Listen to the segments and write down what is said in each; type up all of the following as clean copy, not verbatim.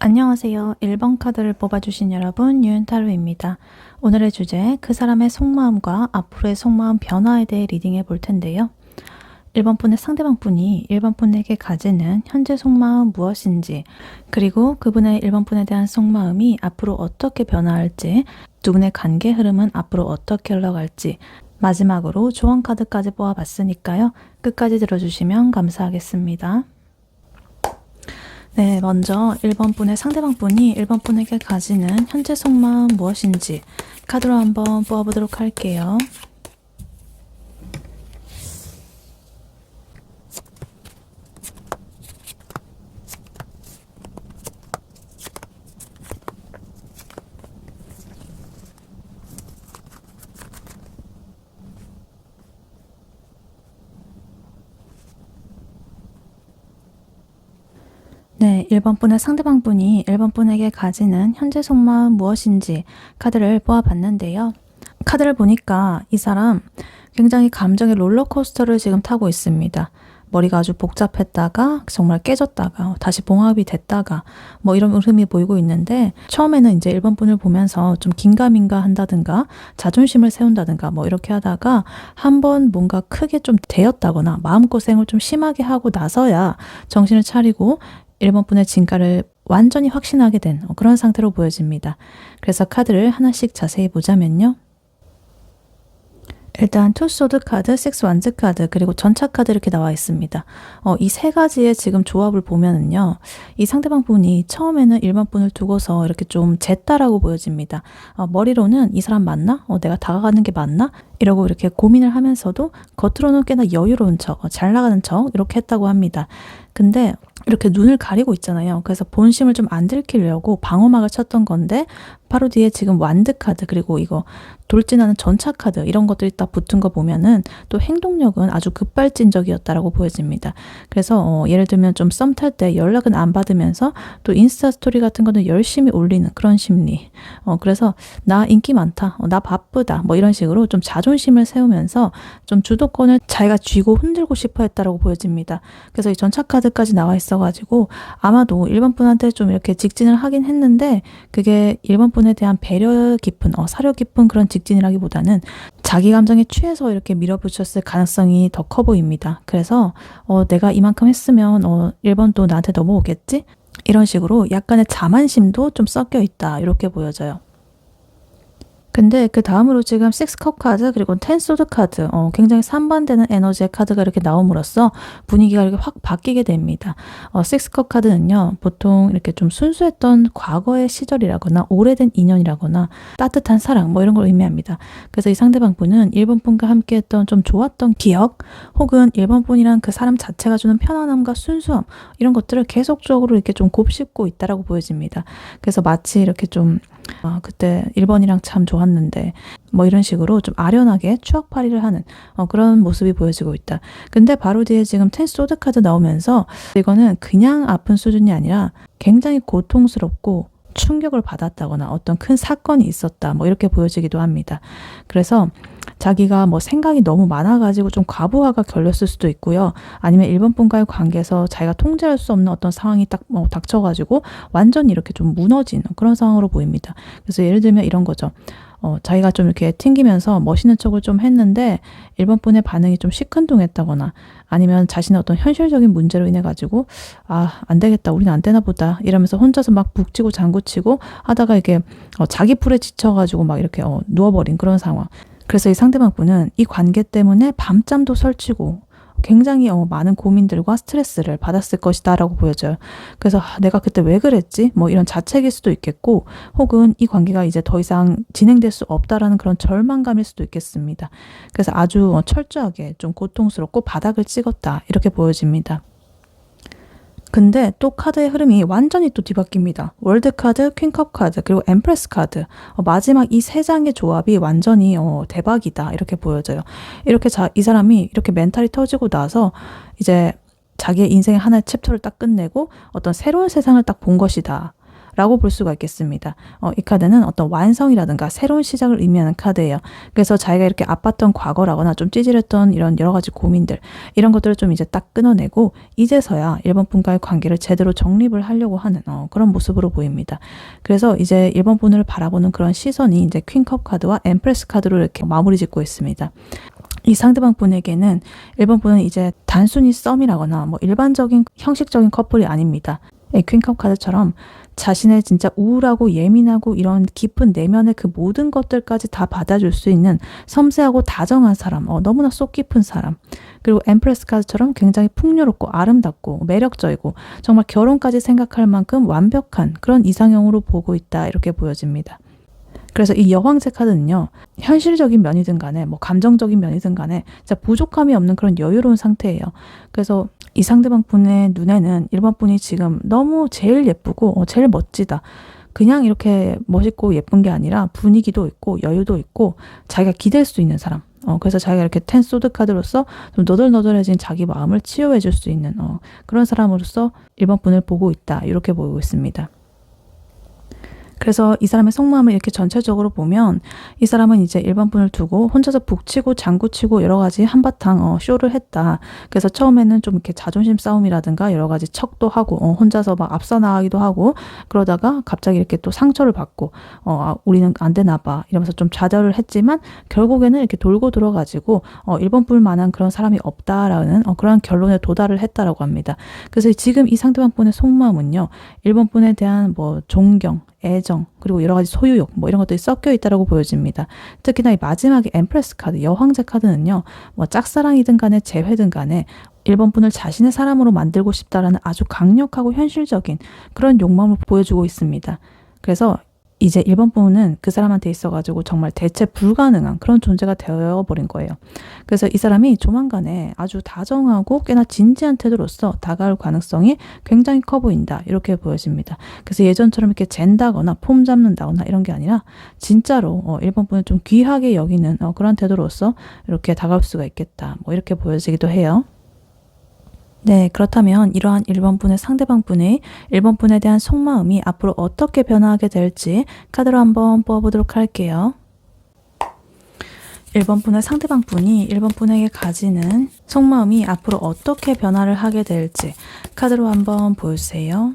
안녕하세요. 1번 카드를 뽑아주신 여러분, 유은타로입니다. 오늘의 주제, 그 사람의 속마음과 앞으로의 속마음 변화에 대해 리딩해 볼 텐데요. 1번 분의 상대방 분이 1번 분에게 가지는 현재 속마음 무엇인지, 그리고 그분의 1번 분에 대한 속마음이 앞으로 어떻게 변화할지, 두 분의 관계 흐름은 앞으로 어떻게 흘러갈지, 마지막으로 조언 카드까지 뽑아봤으니까요. 끝까지 들어주시면 감사하겠습니다. 네, 먼저 1번 분의 상대방 분이 1번 분에게 가지는 현재 속마음 무엇인지 카드로 한번 뽑아보도록 할게요. 네, 1번 분의 상대방 분이 1번 분에게 가지는 현재 속마음 무엇인지 카드를 뽑아봤는데요. 카드를 보니까 이 사람 굉장히 감정의 롤러코스터를 지금 타고 있습니다. 머리가 아주 복잡했다가 정말 깨졌다가 다시 봉합이 됐다가 뭐 이런 흐름이 보이고 있는데, 처음에는 이제 1번 분을 보면서 좀 긴가민가 한다든가 자존심을 세운다든가 뭐 이렇게 하다가 한번 뭔가 크게 좀 되었다거나 마음고생을 좀 심하게 하고 나서야 정신을 차리고 1번 분의 진가를 완전히 확신하게 된 그런 상태로 보여집니다. 그래서 카드를 하나씩 자세히 보자면요. 일단 투 소드 카드, 식스 완즈 카드, 그리고 전차 카드 이렇게 나와 있습니다. 이 세 가지의 지금 조합을 보면은요, 이 상대방 분이 처음에는 1번 분을 두고서 이렇게 좀 쟀다라고 보여집니다. 머리로는 이 사람 맞나? 내가 다가가는 게 맞나? 이러고 이렇게 고민을 하면서도 겉으로는 꽤나 여유로운 척, 잘 나가는 척 이렇게 했다고 합니다. 근데 이렇게 눈을 가리고 있잖아요. 그래서 본심을 좀 안 들키려고 방어막을 쳤던 건데, 바로 뒤에 지금 완드 카드, 그리고 이거 돌진하는 전차 카드 이런 것들이 딱 붙은 거 보면은 또 행동력은 아주 급발진적이었다라고 보여집니다. 그래서 예를 들면 좀 썸 탈 때 연락은 안 받으면서 또 인스타 스토리 같은 거는 열심히 올리는 그런 심리. 그래서 나 인기 많다, 나 바쁘다 뭐 이런 식으로 좀 자존심을 세우면서 좀 주도권을 자기가 쥐고 흔들고 싶어 했다라고 보여집니다. 그래서 이 전차 카드까지 나와 있어가지고 아마도 1번 분한테 좀 이렇게 직진을 하긴 했는데, 그게 1번 분에 대한 배려 깊은, 사려 깊은 그런 직진이라기보다는 자기 감정에 취해서 이렇게 밀어붙였을 가능성이 더 커 보입니다. 그래서 내가 이만큼 했으면 1번도 나한테 넘어오겠지? 이런 식으로 약간의 자만심도 좀 섞여 있다, 이렇게 보여져요. 근데 그 다음으로 지금 6컵 카드, 그리고 10 소드 카드, 굉장히 상반되는 에너지의 카드가 이렇게 나옴으로써 분위기가 이렇게 확 바뀌게 됩니다. 6컵 카드는요, 보통 이렇게 좀 순수했던 과거의 시절이라거나 오래된 인연이라거나 따뜻한 사랑 뭐 이런 걸 의미합니다. 그래서 이 상대방 분은 1번 분과 함께 했던 좀 좋았던 기억, 혹은 1번 분이랑 그 사람 자체가 주는 편안함과 순수함, 이런 것들을 계속적으로 이렇게 좀 곱씹고 있다라고 보여집니다. 그래서 마치 이렇게 좀 그때 1번이랑 참 좋았는데 뭐 이런 식으로 좀 아련하게 추억팔이를 하는 그런 모습이 보여지고 있다. 근데 바로 뒤에 지금 10 소드 카드 나오면서 이거는 그냥 아픈 수준이 아니라 굉장히 고통스럽고 충격을 받았다거나 어떤 큰 사건이 있었다 뭐 이렇게 보여지기도 합니다. 그래서 자기가 뭐 생각이 너무 많아가지고 좀 과부하가 걸렸을 수도 있고요. 아니면 1번 분과의 관계에서 자기가 통제할 수 없는 어떤 상황이 딱 닥쳐가지고 완전히 이렇게 좀 무너진 그런 상황으로 보입니다. 그래서 예를 들면 이런 거죠. 자기가 좀 이렇게 튕기면서 멋있는 척을 좀 했는데 1번 분의 반응이 좀 시큰둥했다거나, 아니면 자신의 어떤 현실적인 문제로 인해 가지고 안 되겠다, 우리는 안 되나 보다 이러면서 혼자서 막 북치고 장구치고 하다가 이게 자기 풀에 지쳐가지고 막 이렇게 누워버린 그런 상황. 그래서 이 상대방 분은 이 관계 때문에 밤잠도 설치고 굉장히 많은 고민들과 스트레스를 받았을 것이다 라고 보여져요. 그래서 내가 그때 왜 그랬지? 뭐 이런 자책일 수도 있겠고, 혹은 이 관계가 이제 더 이상 진행될 수 없다라는 그런 절망감일 수도 있겠습니다. 그래서 아주 철저하게 좀 고통스럽고 바닥을 찍었다, 이렇게 보여집니다. 근데 또 카드의 흐름이 완전히 또 뒤바뀝니다. 월드 카드, 퀸컵 카드, 그리고 엠프레스 카드. 마지막 이 세 장의 조합이 완전히 대박이다, 이렇게 보여져요. 이렇게 이 사람이 이렇게 멘탈이 터지고 나서 이제 자기의 인생의 하나의 챕터를 딱 끝내고 어떤 새로운 세상을 딱 본 것이다 라고 볼 수가 있겠습니다. 이 카드는 어떤 완성이라든가 새로운 시작을 의미하는 카드예요. 그래서 자기가 이렇게 아팠던 과거라거나 좀 찌질했던 이런 여러 가지 고민들, 이런 것들을 좀 이제 딱 끊어내고 이제서야 1번 분과의 관계를 제대로 정립을 하려고 하는 그런 모습으로 보입니다. 그래서 이제 1번 분을 바라보는 그런 시선이 이제 퀸컵 카드와 엠프레스 카드로 이렇게 마무리 짓고 있습니다. 이 상대방 분에게는 1번 분은 이제 단순히 썸이라거나 뭐 일반적인 형식적인 커플이 아닙니다. 퀸컵 카드처럼 자신의 진짜 우울하고 예민하고 이런 깊은 내면의 그 모든 것들까지 다 받아줄 수 있는 섬세하고 다정한 사람, 너무나 속 깊은 사람. 그리고 엠프레스 카드처럼 굉장히 풍요롭고 아름답고 매력적이고 정말 결혼까지 생각할 만큼 완벽한 그런 이상형으로 보고 있다, 이렇게 보여집니다. 그래서 이 여황제 카드는요, 현실적인 면이든 간에 뭐 감정적인 면이든 간에 진짜 부족함이 없는 그런 여유로운 상태예요. 그래서 이 상대방 분의 눈에는 1번 분이 지금 너무 제일 예쁘고 제일 멋지다, 그냥 이렇게 멋있고 예쁜 게 아니라 분위기도 있고 여유도 있고 자기가 기댈 수 있는 사람, 그래서 자기가 이렇게 텐 소드 카드로서 좀 너덜너덜해진 자기 마음을 치유해 줄 수 있는 그런 사람으로서 1번 분을 보고 있다, 이렇게 보이고 있습니다. 그래서 이 사람의 속마음을 이렇게 전체적으로 보면 이 사람은 이제 1번 분을 두고 혼자서 북치고 장구치고 여러 가지 한바탕 쇼를 했다. 그래서 처음에는 좀 이렇게 자존심 싸움이라든가 여러 가지 척도 하고 혼자서 막 앞서 나가기도 하고, 그러다가 갑자기 이렇게 또 상처를 받고 우리는 안 되나 봐 이러면서 좀 좌절을 했지만 결국에는 이렇게 돌고 들어가지고 1번 분만한 그런 사람이 없다라는 그런 결론에 도달을 했다라고 합니다. 그래서 지금 이 상대방 분의 속마음은요, 1번 분에 대한 뭐 존경, 애정, 그리고 여러 가지 소유욕, 뭐 이런 것들이 섞여 있다라고 보여집니다. 특히나 이 마지막에 엠프레스 카드, 여황제 카드는요, 뭐 짝사랑이든 간에 재회든 간에 1번 분을 자신의 사람으로 만들고 싶다라는 아주 강력하고 현실적인 그런 욕망을 보여주고 있습니다. 그래서 이제 1번 분은 그 사람한테 있어가지고 정말 대체 불가능한 그런 존재가 되어버린 거예요. 그래서 이 사람이 조만간에 아주 다정하고 꽤나 진지한 태도로서 다가올 가능성이 굉장히 커 보인다, 이렇게 보여집니다. 그래서 예전처럼 이렇게 잰다거나 폼 잡는다거나 이런 게 아니라 진짜로 1번 분을 좀 귀하게 여기는 그런 태도로서 이렇게 다가올 수가 있겠다, 뭐 이렇게 보여지기도 해요. 네, 그렇다면 이러한 1번 분의 상대방 분의 1번 분에 대한 속마음이 앞으로 어떻게 변화하게 될지 카드로 한번 뽑아보도록 할게요. 1번 분의 상대방 분이 1번 분에게 가지는 속마음이 앞으로 어떻게 변화를 하게 될지 카드로 한번 보여주세요.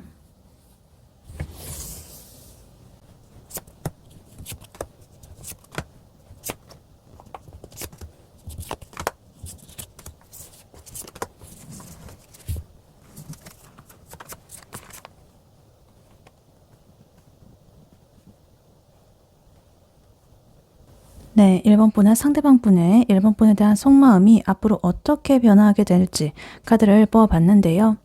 네, 1번 분의 상대방 분의 1번 분에 대한 속마음이 앞으로 어떻게 변화하게 될지 카드를 뽑아봤는데요.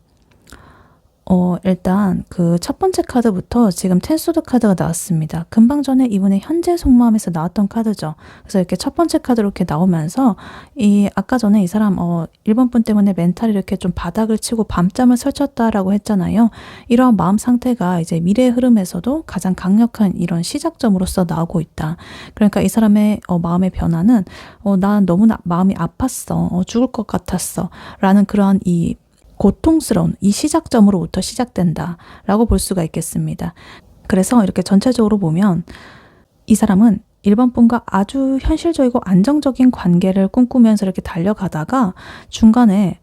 일단 그 첫 번째 카드부터 지금 텐소드 카드가 나왔습니다. 금방 전에 이분의 현재 속마음에서 나왔던 카드죠. 그래서 이렇게 첫 번째 카드로 이렇게 나오면서 아까 전에 이 사람 1번 분 때문에 멘탈이 이렇게 좀 바닥을 치고 밤잠을 설쳤다라고 했잖아요. 이러한 마음 상태가 이제 미래의 흐름에서도 가장 강력한 이런 시작점으로서 나오고 있다. 그러니까 이 사람의 마음의 변화는 난 너무나 마음이 아팠어, 죽을 것 같았어 라는 그러한 이 고통스러운 이 시작점으로부터 시작된다 라고 볼 수가 있겠습니다. 그래서 이렇게 전체적으로 보면 이 사람은 1번 분과 아주 현실적이고 안정적인 관계를 꿈꾸면서 이렇게 달려가다가 중간에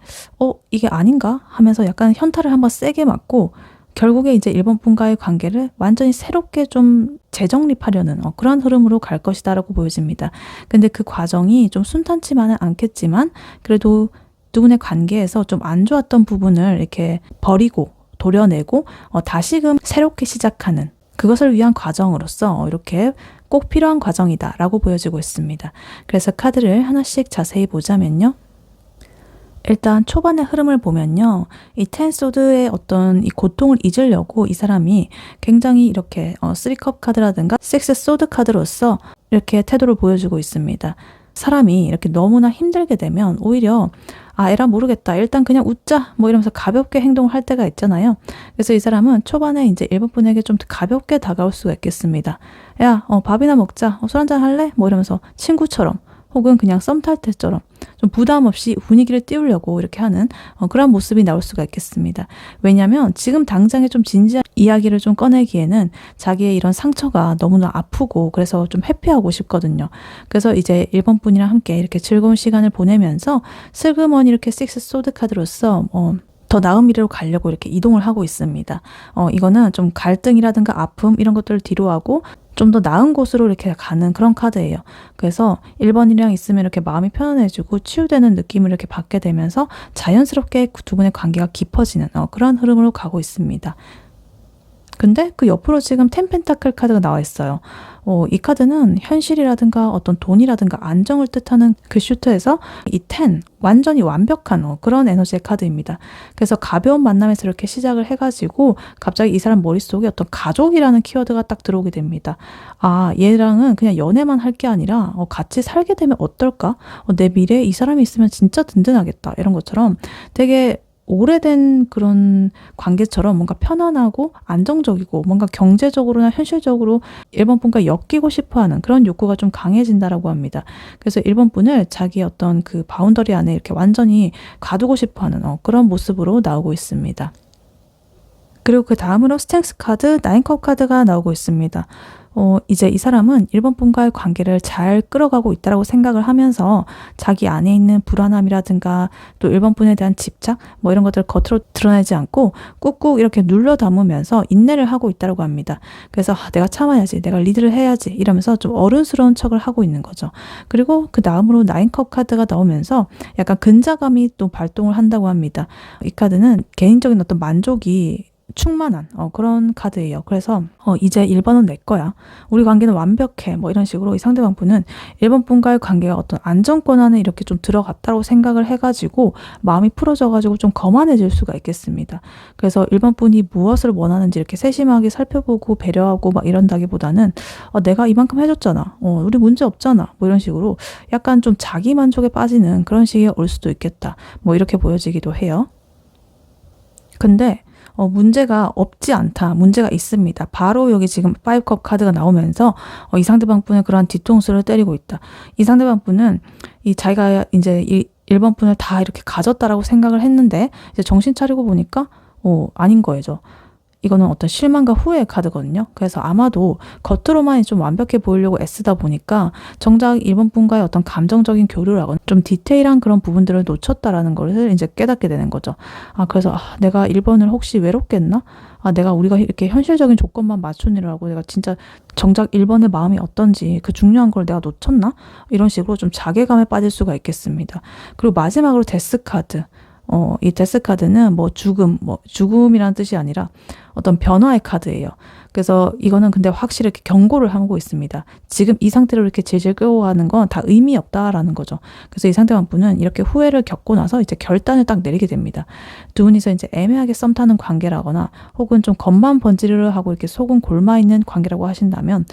이게 아닌가 하면서 약간 현타를 한번 세게 맞고 결국에 이제 1번 분과의 관계를 완전히 새롭게 좀 재정립하려는 그런 흐름으로 갈 것이다 라고 보여집니다. 근데 그 과정이 좀 순탄치만은 않겠지만 그래도 두 분의 관계에서 좀 안 좋았던 부분을 이렇게 버리고 도려내고 다시금 새롭게 시작하는 그것을 위한 과정으로서 이렇게 꼭 필요한 과정이다 라고 보여지고 있습니다. 그래서 카드를 하나씩 자세히 보자면요. 일단 초반의 흐름을 보면요. 이 텐소드의 어떤 이 고통을 잊으려고 이 사람이 굉장히 이렇게 3컵 카드라든가 6 소드 카드로서 이렇게 태도를 보여주고 있습니다. 사람이 이렇게 너무나 힘들게 되면 오히려 에라 모르겠다, 일단 그냥 웃자 뭐 이러면서 가볍게 행동을 할 때가 있잖아요. 그래서 이 사람은 초반에 이제 1번 분에게 좀 가볍게 다가올 수가 있겠습니다. 야 밥이나 먹자, 술 한잔 할래? 뭐 이러면서 친구처럼 혹은 그냥 썸 탈 때처럼 좀 부담 없이 분위기를 띄우려고 이렇게 하는 그런 모습이 나올 수가 있겠습니다. 왜냐하면 지금 당장에 좀 진지한 이야기를 좀 꺼내기에는 자기의 이런 상처가 너무나 아프고 그래서 좀 회피하고 싶거든요. 그래서 이제 1번 분이랑 함께 이렇게 즐거운 시간을 보내면서 슬그머니 이렇게 식스 소드 카드로서 더 나은 미래로 가려고 이렇게 이동을 하고 있습니다. 이거는 좀 갈등이라든가 아픔 이런 것들을 뒤로하고 좀 더 나은 곳으로 이렇게 가는 그런 카드예요. 그래서 1번이랑 있으면 이렇게 마음이 편안해지고 치유되는 느낌을 이렇게 받게 되면서 자연스럽게 두 분의 관계가 깊어지는 그런 흐름으로 가고 있습니다. 근데 그 옆으로 지금 텐 펜타클 카드가 나와 있어요. 이 카드는 현실이라든가 어떤 돈이라든가 안정을 뜻하는 그 슈트에서 이 10, 완전히 완벽한 그런 에너지의 카드입니다. 그래서 가벼운 만남에서 이렇게 시작을 해가지고 갑자기 이 사람 머릿속에 어떤 가족이라는 키워드가 딱 들어오게 됩니다. 아, 얘랑은 그냥 연애만 할 게 아니라 같이 살게 되면 어떨까? 내 미래에 이 사람이 있으면 진짜 든든하겠다. 이런 것처럼 되게 오래된 그런 관계처럼 뭔가 편안하고 안정적이고 뭔가 경제적으로나 현실적으로 1번 분과 엮이고 싶어하는 그런 욕구가 좀 강해진다라고 합니다. 그래서 1번 분을 자기의 어떤 그 바운더리 안에 이렇게 완전히 가두고 싶어하는 그런 모습으로 나오고 있습니다. 그리고 그 다음으로 스트렝스 카드, 9컵 카드가 나오고 있습니다. 이제 이 사람은 1번 분과의 관계를 잘 끌어가고 있다고 생각을 하면서 자기 안에 있는 불안함이라든가 또 1번 분에 대한 집착 뭐 이런 것들을 겉으로 드러내지 않고 꾹꾹 이렇게 눌러 담으면서 인내를 하고 있다고 합니다. 그래서 내가 참아야지, 내가 리드를 해야지 이러면서 좀 어른스러운 척을 하고 있는 거죠. 그리고 그 다음으로 9컵 카드가 나오면서 약간 근자감이 또 발동을 한다고 합니다. 이 카드는 개인적인 어떤 만족이 충만한 그런 카드예요. 그래서 이제 1번은 내 거야. 우리 관계는 완벽해. 뭐 이런 식으로 이 상대방 분은 1번 분과의 관계가 어떤 안정권 안에 이렇게 좀 들어갔다고 생각을 해가지고 마음이 풀어져가지고 좀 거만해질 수가 있겠습니다. 그래서 1번 분이 무엇을 원하는지 이렇게 세심하게 살펴보고 배려하고 막 이런다기보다는 내가 이만큼 해줬잖아. 우리 문제 없잖아. 뭐 이런 식으로 약간 좀 자기 만족에 빠지는 그런 식이 올 수도 있겠다. 뭐 이렇게 보여지기도 해요. 근데 문제가 없지 않다. 문제가 있습니다. 바로 여기 지금 5컵 카드가 나오면서 이 상대방 분의 그러한 뒤통수를 때리고 있다. 이 상대방 분은 자기가 이제 1번 분을 다 이렇게 가졌다라고 생각을 했는데 이제 정신 차리고 보니까 아닌 거예요. 이거는 어떤 실망과 후회의 카드거든요. 그래서 아마도 겉으로만 좀 완벽해 보이려고 애쓰다 보니까 정작 1번 분과의 어떤 감정적인 교류라거나 좀 디테일한 그런 부분들을 놓쳤다라는 것을 이제 깨닫게 되는 거죠. 그래서 내가 1번을 혹시 외롭겠나? 내가 우리가 이렇게 현실적인 조건만 맞추느라고 내가 진짜 정작 1번의 마음이 어떤지 그 중요한 걸 내가 놓쳤나? 이런 식으로 좀 자괴감에 빠질 수가 있겠습니다. 그리고 마지막으로 데스 카드. 이 데스 카드는 죽음이라는 뜻이 아니라 어떤 변화의 카드예요. 그래서 이거는 근데 확실히 이렇게 경고를 하고 있습니다. 지금 이 상태로 이렇게 질질 끌고 가는 건 다 의미 없다라는 거죠. 그래서 이 상대방 분은 이렇게 후회를 겪고 나서 이제 결단을 딱 내리게 됩니다. 두 분이서 이제 애매하게 썸 타는 관계라거나 혹은 좀 겉만 번지르르 하고 이렇게 속은 골마 있는 관계라고 하신다면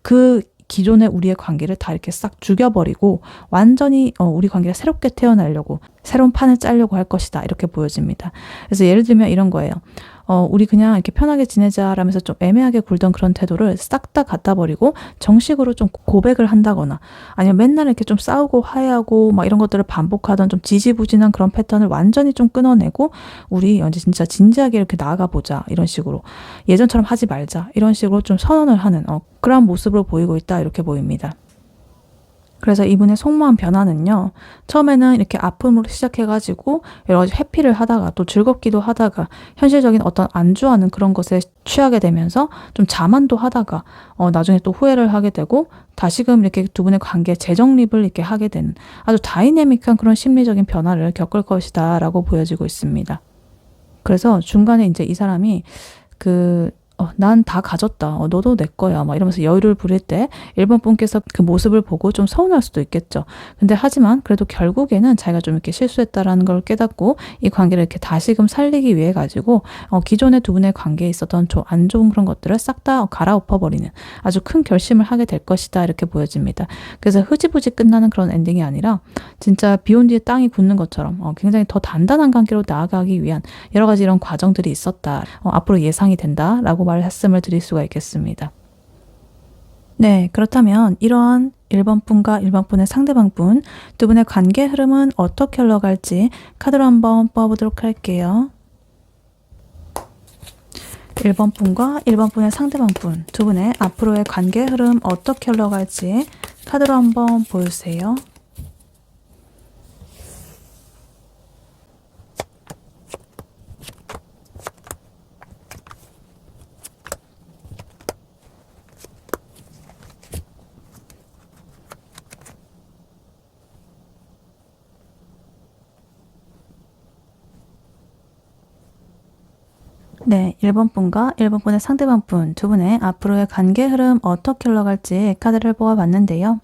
그 기존의 우리의 관계를 다 이렇게 싹 죽여버리고 완전히 우리 관계가 새롭게 태어나려고 새로운 판을 짜려고 할 것이다. 이렇게 보여집니다. 그래서 예를 들면 이런 거예요. 우리 그냥 이렇게 편하게 지내자라면서 좀 애매하게 굴던 그런 태도를 싹 다 갖다 버리고 정식으로 좀 고백을 한다거나 아니면 맨날 이렇게 좀 싸우고 화해하고 막 이런 것들을 반복하던 좀 지지부진한 그런 패턴을 완전히 좀 끊어내고 우리 이제 진짜 진지하게 이렇게 나아가 보자 이런 식으로 예전처럼 하지 말자 이런 식으로 좀 선언을 하는 그런 모습으로 보이고 있다 이렇게 보입니다. 그래서 이분의 속마음 변화는요. 처음에는 이렇게 아픔으로 시작해가지고 여러 가지 회피를 하다가 또 즐겁기도 하다가 현실적인 어떤 안주하는 그런 것에 취하게 되면서 좀 자만도 하다가 나중에 또 후회를 하게 되고 다시금 이렇게 두 분의 관계 재정립을 이렇게 하게 되는 아주 다이내믹한 그런 심리적인 변화를 겪을 것이다 라고 보여지고 있습니다. 그래서 중간에 이제 이 사람이 난 다 가졌다. 너도 내 거야. 막 이러면서 여유를 부릴 때 1번 분께서 그 모습을 보고 좀 서운할 수도 있겠죠. 근데 하지만 그래도 결국에는 자기가 좀 이렇게 실수했다라는 걸 깨닫고 이 관계를 이렇게 다시금 살리기 위해 가지고 기존의 두 분의 관계에 있었던 안 좋은 그런 것들을 싹 다 갈아엎어버리는 아주 큰 결심을 하게 될 것이다. 이렇게 보여집니다. 그래서 흐지부지 끝나는 그런 엔딩이 아니라 진짜 비온 뒤에 땅이 굳는 것처럼 굉장히 더 단단한 관계로 나아가기 위한 여러 가지 이런 과정들이 있었다. 앞으로 예상이 된다라고 말씀을 드릴 수가 있겠습니다. 네, 그렇다면 이러한 1번 분과 1번 분의 상대방 분, 두 분의 관계 흐름은 어떻게 흘러갈지 카드로 한번 뽑아보도록 할게요. 1번 분과 1번 분의 상대방 분, 두 분의 앞으로의 관계 흐름 어떻게 흘러갈지 카드로 한번 보여주세요. 네, 1번 분과 1번 분의 상대방 분, 두 분의 앞으로의 관계 흐름 어떻게 흘러갈지 카드를 뽑아봤는데요.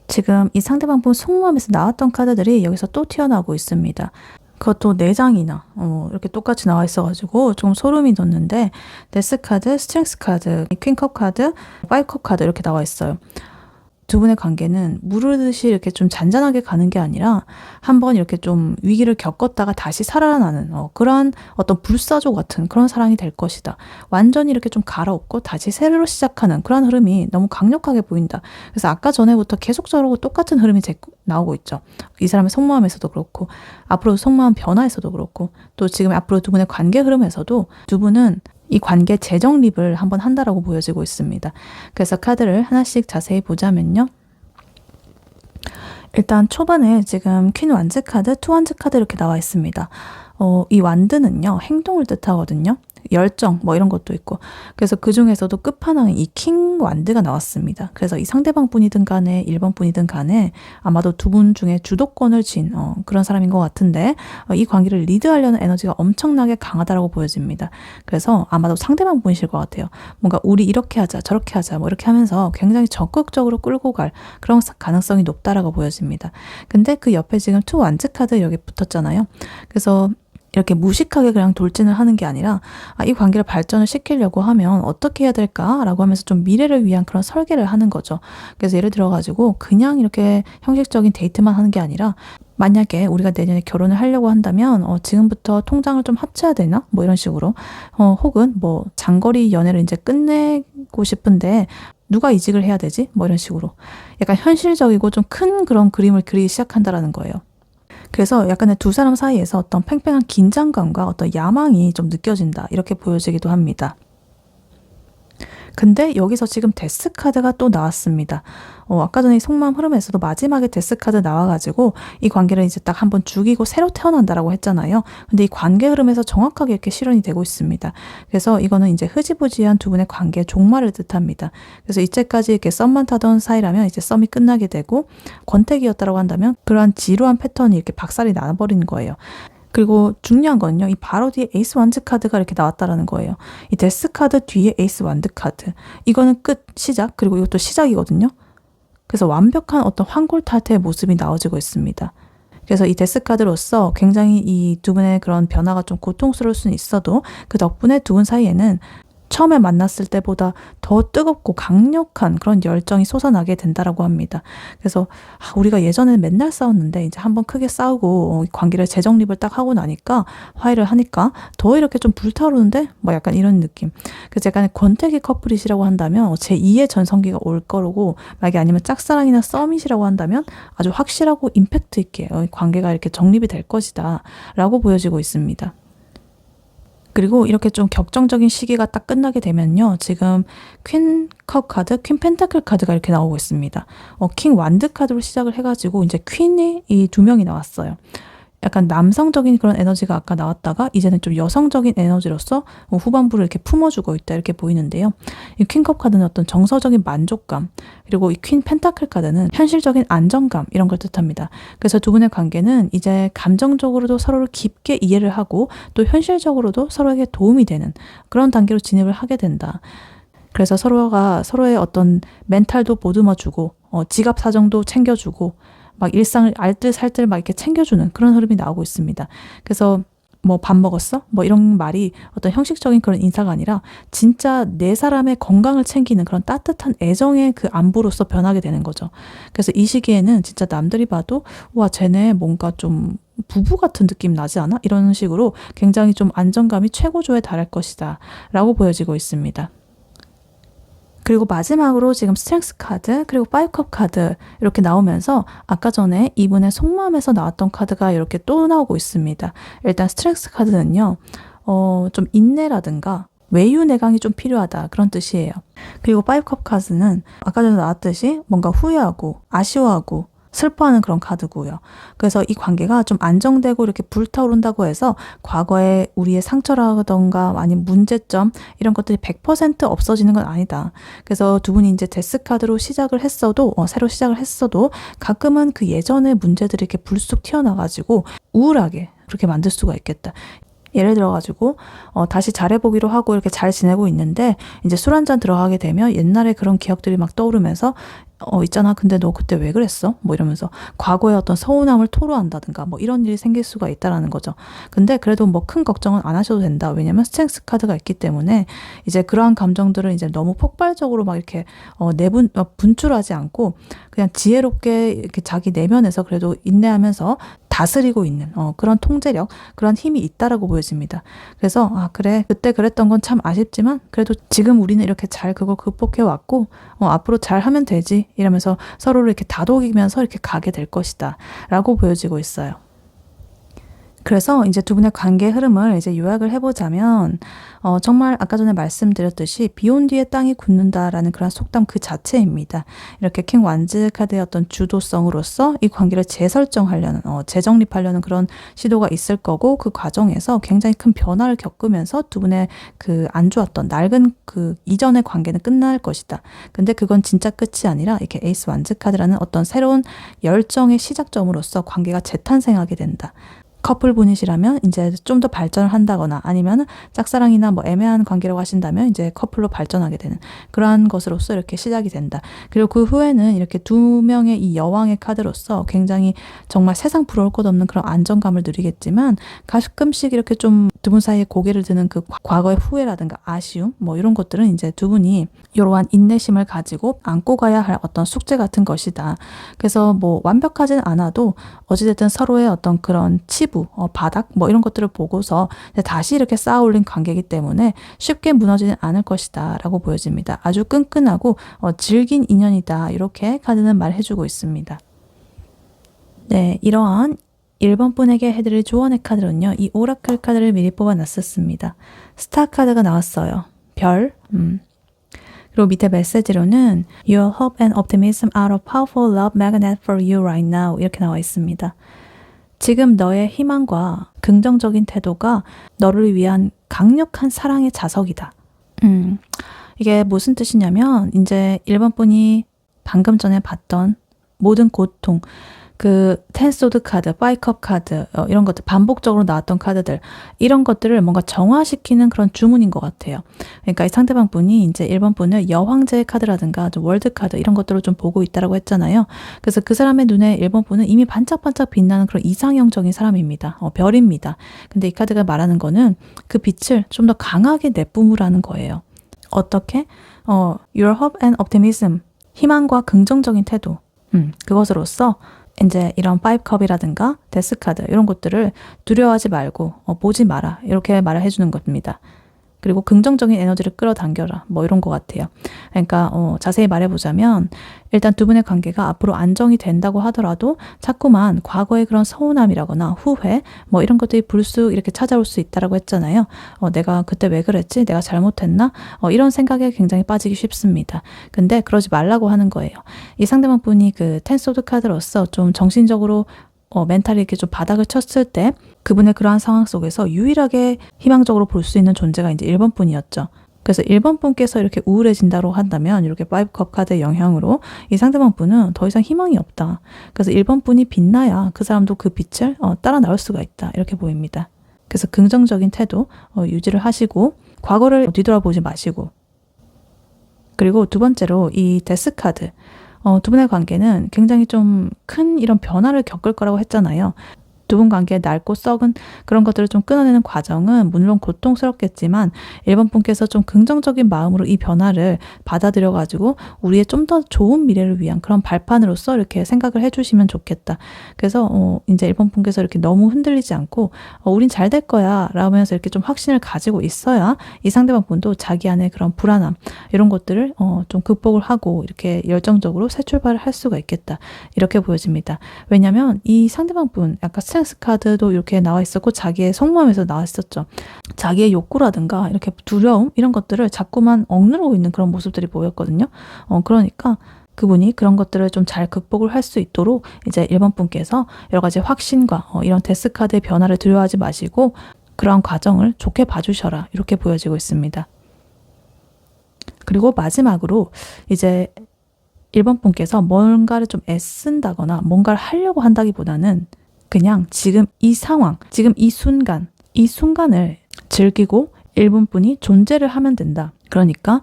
지금 이 상대방 분 속마음에서 나왔던 카드들이 여기서 또 튀어나오고 있습니다. 그것도 4장이나 이렇게 똑같이 나와 있어가지고 조금 소름이 돋는데, 데스 카드, 스트렝스 카드, 퀸컵 카드, 파이컵 카드 이렇게 나와 있어요. 두 분의 관계는 무르듯이 이렇게 좀 잔잔하게 가는 게 아니라 한번 이렇게 좀 위기를 겪었다가 다시 살아나는 그러한 어떤 불사조 같은 그런 사랑이 될 것이다. 완전히 이렇게 좀 갈아엎고 다시 새로 시작하는 그런 흐름이 너무 강력하게 보인다. 그래서 아까 전에부터 계속적으로 똑같은 흐름이 나오고 있죠. 이 사람의 속마음에서도 그렇고 앞으로 속마음 변화에서도 그렇고 또 지금 앞으로 두 분의 관계 흐름에서도 두 분은 이 관계 재정립을 한번 한다라고 보여지고 있습니다. 그래서 카드를 하나씩 자세히 보자면요. 일단 초반에 지금 퀸 완즈 카드, 투 완즈 카드 이렇게 나와 있습니다. 이 완드는요, 행동을 뜻하거든요. 열정 뭐 이런 것도 있고, 그래서 그 중에서도 끝판왕에 이 킹 완드가 나왔습니다. 그래서 이 상대방 분이든 간에 1번 분이든 간에 아마도 두 분 중에 주도권을 쥔 그런 사람인 것 같은데, 이 관계를 리드하려는 에너지가 엄청나게 강하다라고 보여집니다. 그래서 아마도 상대방 분이실 것 같아요. 뭔가 우리 이렇게 하자 저렇게 하자 뭐 이렇게 하면서 굉장히 적극적으로 끌고 갈 그런 가능성이 높다라고 보여집니다. 근데 그 옆에 지금 투 완즈 카드 여기 붙었잖아요. 그래서 이렇게 무식하게 그냥 돌진을 하는 게 아니라 이 관계를 발전을 시키려고 하면 어떻게 해야 될까라고 하면서 좀 미래를 위한 그런 설계를 하는 거죠. 그래서 예를 들어가지고 그냥 이렇게 형식적인 데이트만 하는 게 아니라 만약에 우리가 내년에 결혼을 하려고 한다면 지금부터 통장을 좀 합쳐야 되나? 뭐 이런 식으로 혹은 뭐 장거리 연애를 이제 끝내고 싶은데 누가 이직을 해야 되지? 뭐 이런 식으로 약간 현실적이고 좀 큰 그런 그림을 그리기 시작한다라는 거예요. 그래서 약간의 두 사람 사이에서 어떤 팽팽한 긴장감과 어떤 야망이 좀 느껴진다. 이렇게 보여지기도 합니다. 근데 여기서 지금 데스 카드가 또 나왔습니다. 아까 전에 속마음 흐름에서도 마지막에 데스 카드 나와가지고 이 관계를 이제 딱 한번 죽이고 새로 태어난다라고 했잖아요. 근데 이 관계 흐름에서 정확하게 이렇게 실현이 되고 있습니다. 그래서 이거는 이제 흐지부지한 두 분의 관계 종말을 뜻합니다. 그래서 이때까지 이렇게 썸만 타던 사이라면 이제 썸이 끝나게 되고, 권태기였다라고 한다면 그러한 지루한 패턴이 이렇게 박살이 나버리는 거예요. 그리고 중요한 건요, 이 바로 뒤에 에이스 완드 카드가 이렇게 나왔다라는 거예요. 이 데스 카드 뒤에 에이스 완드 카드. 이거는 끝, 시작, 그리고 이것도 시작이거든요. 그래서 완벽한 어떤 환골탈태의 모습이 나와지고 있습니다. 그래서 이 데스 카드로서 굉장히 이 두 분의 그런 변화가 좀 고통스러울 수는 있어도 그 덕분에 두 분 사이에는 처음에 만났을 때보다 더 뜨겁고 강력한 그런 열정이 솟아나게 된다라고 합니다. 그래서 우리가 예전에는 맨날 싸웠는데 이제 한번 크게 싸우고 관계를 재정립을 딱 하고 나니까 화해를 하니까 더 이렇게 좀 불타오르는데 뭐 약간 이런 느낌. 그래서 약간의 권태기 커플이시라고 한다면 제2의 전성기가 올 거고, 만약에 아니면 짝사랑이나 썸이시라고 한다면 아주 확실하고 임팩트 있게 관계가 이렇게 정립이 될 것이다 라고 보여지고 있습니다. 그리고 이렇게 좀 격정적인 시기가 딱 끝나게 되면요. 지금 퀸 컵 카드, 퀸 펜타클 카드가 이렇게 나오고 있습니다. 킹 완드 카드로 시작을 해가지고 이제 퀸이 이 두 명이 나왔어요. 약간 남성적인 그런 에너지가 아까 나왔다가 이제는 좀 여성적인 에너지로서 후반부를 이렇게 품어주고 있다 이렇게 보이는데요. 이 퀸컵 카드는 어떤 정서적인 만족감, 그리고 이 퀸 펜타클 카드는 현실적인 안정감 이런 걸 뜻합니다. 그래서 두 분의 관계는 이제 감정적으로도 서로를 깊게 이해를 하고 또 현실적으로도 서로에게 도움이 되는 그런 단계로 진입을 하게 된다. 그래서 서로가 서로의 어떤 멘탈도 보듬어주고 지갑 사정도 챙겨주고 막 일상을 알뜰살뜰 막 이렇게 챙겨주는 그런 흐름이 나오고 있습니다. 그래서 뭐 밥 먹었어? 뭐 이런 말이 어떤 형식적인 그런 인사가 아니라 진짜 내 사람의 건강을 챙기는 그런 따뜻한 애정의 그 안부로서 변하게 되는 거죠. 그래서 이 시기에는 진짜 남들이 봐도 와, 쟤네 뭔가 좀 부부 같은 느낌 나지 않아? 이런 식으로 굉장히 좀 안정감이 최고조에 달할 것이다 라고 보여지고 있습니다. 그리고 마지막으로 지금 스트렝스 카드 그리고 5컵 카드 이렇게 나오면서 아까 전에 이분의 속마음에서 나왔던 카드가 이렇게 또 나오고 있습니다. 일단 스트렝스 카드는요. 좀 인내라든가 외유내강이 좀 필요하다 그런 뜻이에요. 그리고 5컵 카드는 아까 전에 나왔듯이 뭔가 후회하고 아쉬워하고 슬퍼하는 그런 카드고요. 그래서 이 관계가 좀 안정되고 이렇게 불타오른다고 해서 과거에 우리의 상처라던가 아니면 문제점 이런 것들이 100% 없어지는 건 아니다. 그래서 두 분이 이제 데스 카드로 시작을 했어도 새로 시작을 했어도 가끔은 그 예전의 문제들이 이렇게 불쑥 튀어나가지고 우울하게 그렇게 만들 수가 있겠다. 예를 들어가지고 다시 잘해보기로 하고 이렇게 잘 지내고 있는데 이제 술 한잔 들어가게 되면 옛날에 그런 기억들이 막 떠오르면서 있잖아. 근데 너 그때 왜 그랬어? 뭐 이러면서 과거의 어떤 서운함을 토로한다든가 뭐 이런 일이 생길 수가 있다라는 거죠. 근데 그래도 뭐 큰 걱정은 안 하셔도 된다. 왜냐면 스트렝스 카드가 있기 때문에 이제 그러한 감정들을 이제 너무 폭발적으로 막 이렇게 분출하지 않고 그냥 지혜롭게 이렇게 자기 내면에서 그래도 인내하면서 다스리고 있는 그런 통제력, 그런 힘이 있다라고 보여집니다. 그래서 그래 그때 그랬던 건 참 아쉽지만 그래도 지금 우리는 이렇게 잘 그걸 극복해 왔고 앞으로 잘 하면 되지 이러면서 서로를 이렇게 다독이면서 이렇게 가게 될 것이다 라고 보여지고 있어요. 그래서 이제 두 분의 관계 흐름을 이제 요약을 해보자면 정말 아까 전에 말씀드렸듯이 비 온 뒤에 땅이 굳는다라는 그런 속담 그 자체입니다. 이렇게 킹 완즈 카드의 어떤 주도성으로서 이 관계를 재설정하려는 재정립하려는 그런 시도가 있을 거고 그 과정에서 굉장히 큰 변화를 겪으면서 두 분의 그 안 좋았던 낡은 그 이전의 관계는 끝날 것이다. 근데 그건 진짜 끝이 아니라 이렇게 에이스 완즈 카드라는 어떤 새로운 열정의 시작점으로서 관계가 재탄생하게 된다. 커플분이시라면 이제 좀 더 발전을 한다거나 아니면 짝사랑이나 뭐 애매한 관계라고 하신다면 이제 커플로 발전하게 되는 그러한 것으로서 이렇게 시작이 된다. 그리고 그 후에는 이렇게 두 명의 이 여왕의 카드로서 굉장히 정말 세상 부러울 것 없는 그런 안정감을 누리겠지만 가끔씩 이렇게 좀 두 분 사이에 고개를 드는 그 과거의 후회라든가 아쉬움 뭐 이런 것들은 이제 두 분이 이러한 인내심을 가지고 안고 가야 할 어떤 숙제 같은 것이다. 그래서 뭐 완벽하진 않아도 어찌됐든 서로의 어떤 그런 치부, 바닥 뭐 이런 것들을 보고서 다시 이렇게 쌓아 올린 관계이기 때문에 쉽게 무너지진 않을 것이다 라고 보여집니다. 아주 끈끈하고 질긴 인연이다 이렇게 카드는 말해주고 있습니다. 네, 이러한 1번 분에게 해드릴 조언의 카드는요. 이 오라클 카드를 미리 뽑아놨었습니다. 스타 카드가 나왔어요. 별. 그리고 밑에 메시지로는 Your hope and optimism are a powerful love magnet for you right now 이렇게 나와 있습니다. 지금 너의 희망과 긍정적인 태도가 너를 위한 강력한 사랑의 자석이다. 이게 무슨 뜻이냐면 이제 1번 분이 방금 전에 봤던 모든 고통 그 텐소드 카드, 5컵 카드 이런 것들 반복적으로 나왔던 카드들 이런 것들을 뭔가 정화시키는 그런 주문인 것 같아요. 그러니까 이 상대방 분이 이제 1번 분을 여황제의 카드라든가 좀 월드 카드 이런 것들을 좀 보고 있다라고 했잖아요. 그래서 그 사람의 눈에 1번 분은 이미 반짝반짝 빛나는 그런 이상형적인 사람입니다. 별입니다. 근데 이 카드가 말하는 거는 그 빛을 좀 더 강하게 내뿜으라는 거예요. 어떻게? Your hope and optimism 희망과 긍정적인 태도 그것으로서 이제 이런 5컵이라든가 데스카드 이런 것들을 두려워하지 말고 보지 마라 이렇게 말을 해주는 겁니다. 그리고 긍정적인 에너지를 끌어당겨라 뭐 이런 것 같아요. 그러니까 자세히 말해보자면 일단 두 분의 관계가 앞으로 안정이 된다고 하더라도 자꾸만 과거의 그런 서운함이라거나 후회 뭐 이런 것들이 불쑥 이렇게 찾아올 수 있다라고 했잖아요. 내가 그때 왜 그랬지? 내가 잘못했나? 이런 생각에 굉장히 빠지기 쉽습니다. 근데 그러지 말라고 하는 거예요. 이 상대방 분이 그 텐소드 카드로서 좀 정신적으로 멘탈이 이렇게 좀 바닥을 쳤을 때 그분의 그러한 상황 속에서 유일하게 희망적으로 볼 수 있는 존재가 이제 1번 분이었죠. 그래서 1번 분께서 이렇게 우울해진다고 한다면 이렇게 5컵 카드의 영향으로 이 상대방 분은 더 이상 희망이 없다. 그래서 1번 분이 빛나야 그 사람도 그 빛을 따라 나올 수가 있다. 이렇게 보입니다. 그래서 긍정적인 태도 유지를 하시고 과거를 뒤돌아보지 마시고 그리고 두 번째로 이 데스 카드 두 분의 관계는 굉장히 좀 큰 이런 변화를 겪을 거라고 했잖아요. 두 분 관계에 낡고 썩은 그런 것들을 좀 끊어내는 과정은 물론 고통스럽겠지만 1번 분께서 좀 긍정적인 마음으로 이 변화를 받아들여가지고 우리의 좀 더 좋은 미래를 위한 그런 발판으로서 이렇게 생각을 해주시면 좋겠다. 그래서 이제 1번 분께서 이렇게 너무 흔들리지 않고 우린 잘 될 거야 라면서 이렇게 좀 확신을 가지고 있어야 이 상대방 분도 자기 안에 그런 불안함 이런 것들을 좀 극복을 하고 이렇게 열정적으로 새 출발을 할 수가 있겠다. 이렇게 보여집니다. 왜냐면 이 상대방 분 약간 스트렝스 카드도 이렇게 나와 있었고 자기의 속마음에서 나와 있었죠. 자기의 욕구라든가 이렇게 두려움 이런 것들을 자꾸만 억누르고 있는 그런 모습들이 보였거든요. 그러니까 그분이 그런 것들을 좀 잘 극복을 할 수 있도록 이제 1번 분께서 여러 가지 확신과 이런 데스카드의 변화를 두려워하지 마시고 그런 과정을 좋게 봐주셔라. 이렇게 보여지고 있습니다. 그리고 마지막으로 이제 1번 분께서 뭔가를 좀 애쓴다거나 뭔가를 하려고 한다기보다는 그냥 지금 이 상황, 지금 이 순간을 즐기고 1번 분이 존재를 하면 된다. 그러니까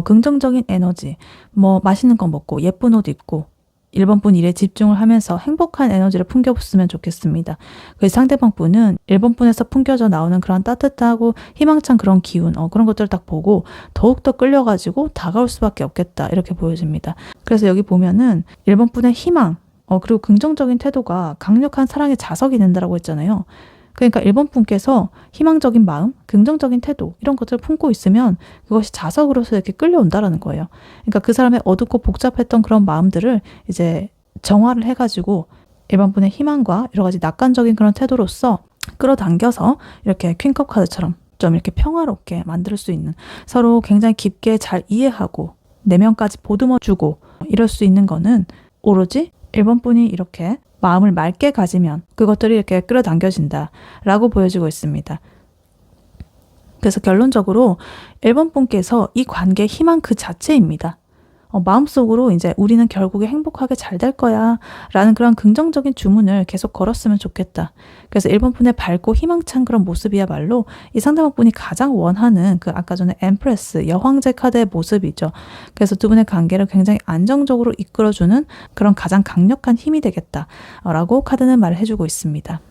긍정적인 에너지, 뭐 맛있는 거 먹고 예쁜 옷 입고 1번 분 일에 집중을 하면서 행복한 에너지를 풍겨봤으면 좋겠습니다. 그래서 상대방 분은 1번 분에서 풍겨져 나오는 그런 따뜻하고 희망찬 그런 기운, 그런 것들을 딱 보고 더욱더 끌려가지고 다가올 수밖에 없겠다. 이렇게 보여집니다. 그래서 여기 보면은 1번 분의 희망, 그리고 긍정적인 태도가 강력한 사랑의 자석이 된다라고 했잖아요. 그러니까 1번 분께서 희망적인 마음, 긍정적인 태도 이런 것들을 품고 있으면 그것이 자석으로서 이렇게 끌려온다라는 거예요. 그러니까 그 사람의 어둡고 복잡했던 그런 마음들을 이제 정화를 해가지고 1번 분의 희망과 여러 가지 낙관적인 그런 태도로서 끌어당겨서 이렇게 퀸컵 카드처럼 좀 이렇게 평화롭게 만들 수 있는 서로 굉장히 깊게 잘 이해하고 내면까지 보듬어주고 이럴 수 있는 거는 오로지 1번 분이 이렇게 마음을 맑게 가지면 그것들이 이렇게 끌어당겨진다 라고 보여지고 있습니다. 그래서 결론적으로 1번 분께서 이 관계의 희망 그 자체입니다. 마음속으로 이제 우리는 결국에 행복하게 잘 될 거야 라는 그런 긍정적인 주문을 계속 걸었으면 좋겠다. 그래서 1번 분의 밝고 희망찬 그런 모습이야말로 이 상대방 분이 가장 원하는 그 아까 전에 엠프레스 여황제 카드의 모습이죠. 그래서 두 분의 관계를 굉장히 안정적으로 이끌어주는 그런 가장 강력한 힘이 되겠다 라고 카드는 말을 해주고 있습니다.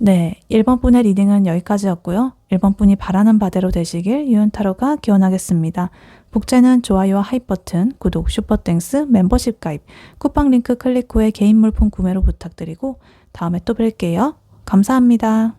네, 1번 분의 리딩은 여기까지였고요. 1번 분이 바라는 바대로 되시길 유은타로가 기원하겠습니다. 복제는 좋아요와 하이 버튼, 구독, 슈퍼땡스, 멤버십 가입, 쿠팡 링크 클릭 후에 개인 물품 구매로 부탁드리고 다음에 또 뵐게요. 감사합니다.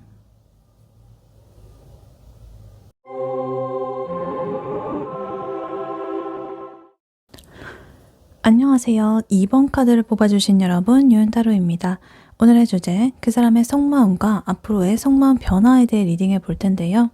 안녕하세요. 2번 카드를 뽑아주신 여러분, 유은타로입니다. 오늘의 주제, 그 사람의 속마음과 앞으로의 속마음 변화에 대해 리딩해 볼 텐데요.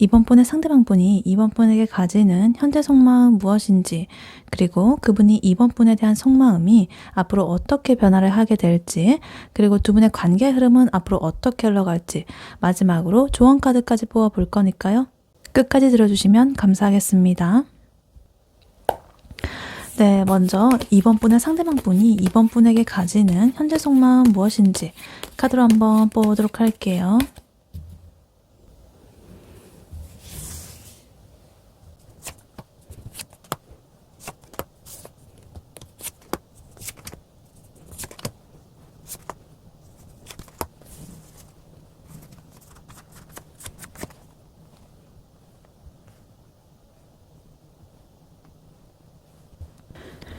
2번 분의 상대방 분이 2번 분에게 가지는 현재 속마음 무엇인지, 그리고 그분이 2번 분에 대한 속마음이 앞으로 어떻게 변화를 하게 될지, 그리고 두 분의 관계 흐름은 앞으로 어떻게 흘러갈지, 마지막으로 조언 카드까지 뽑아 볼 거니까요. 끝까지 들어주시면 감사하겠습니다. 네, 먼저 2번 분의 상대방 분이 2번 분에게 가지는 현재 속마음 무엇인지 카드로 한번 뽑아보도록 할게요.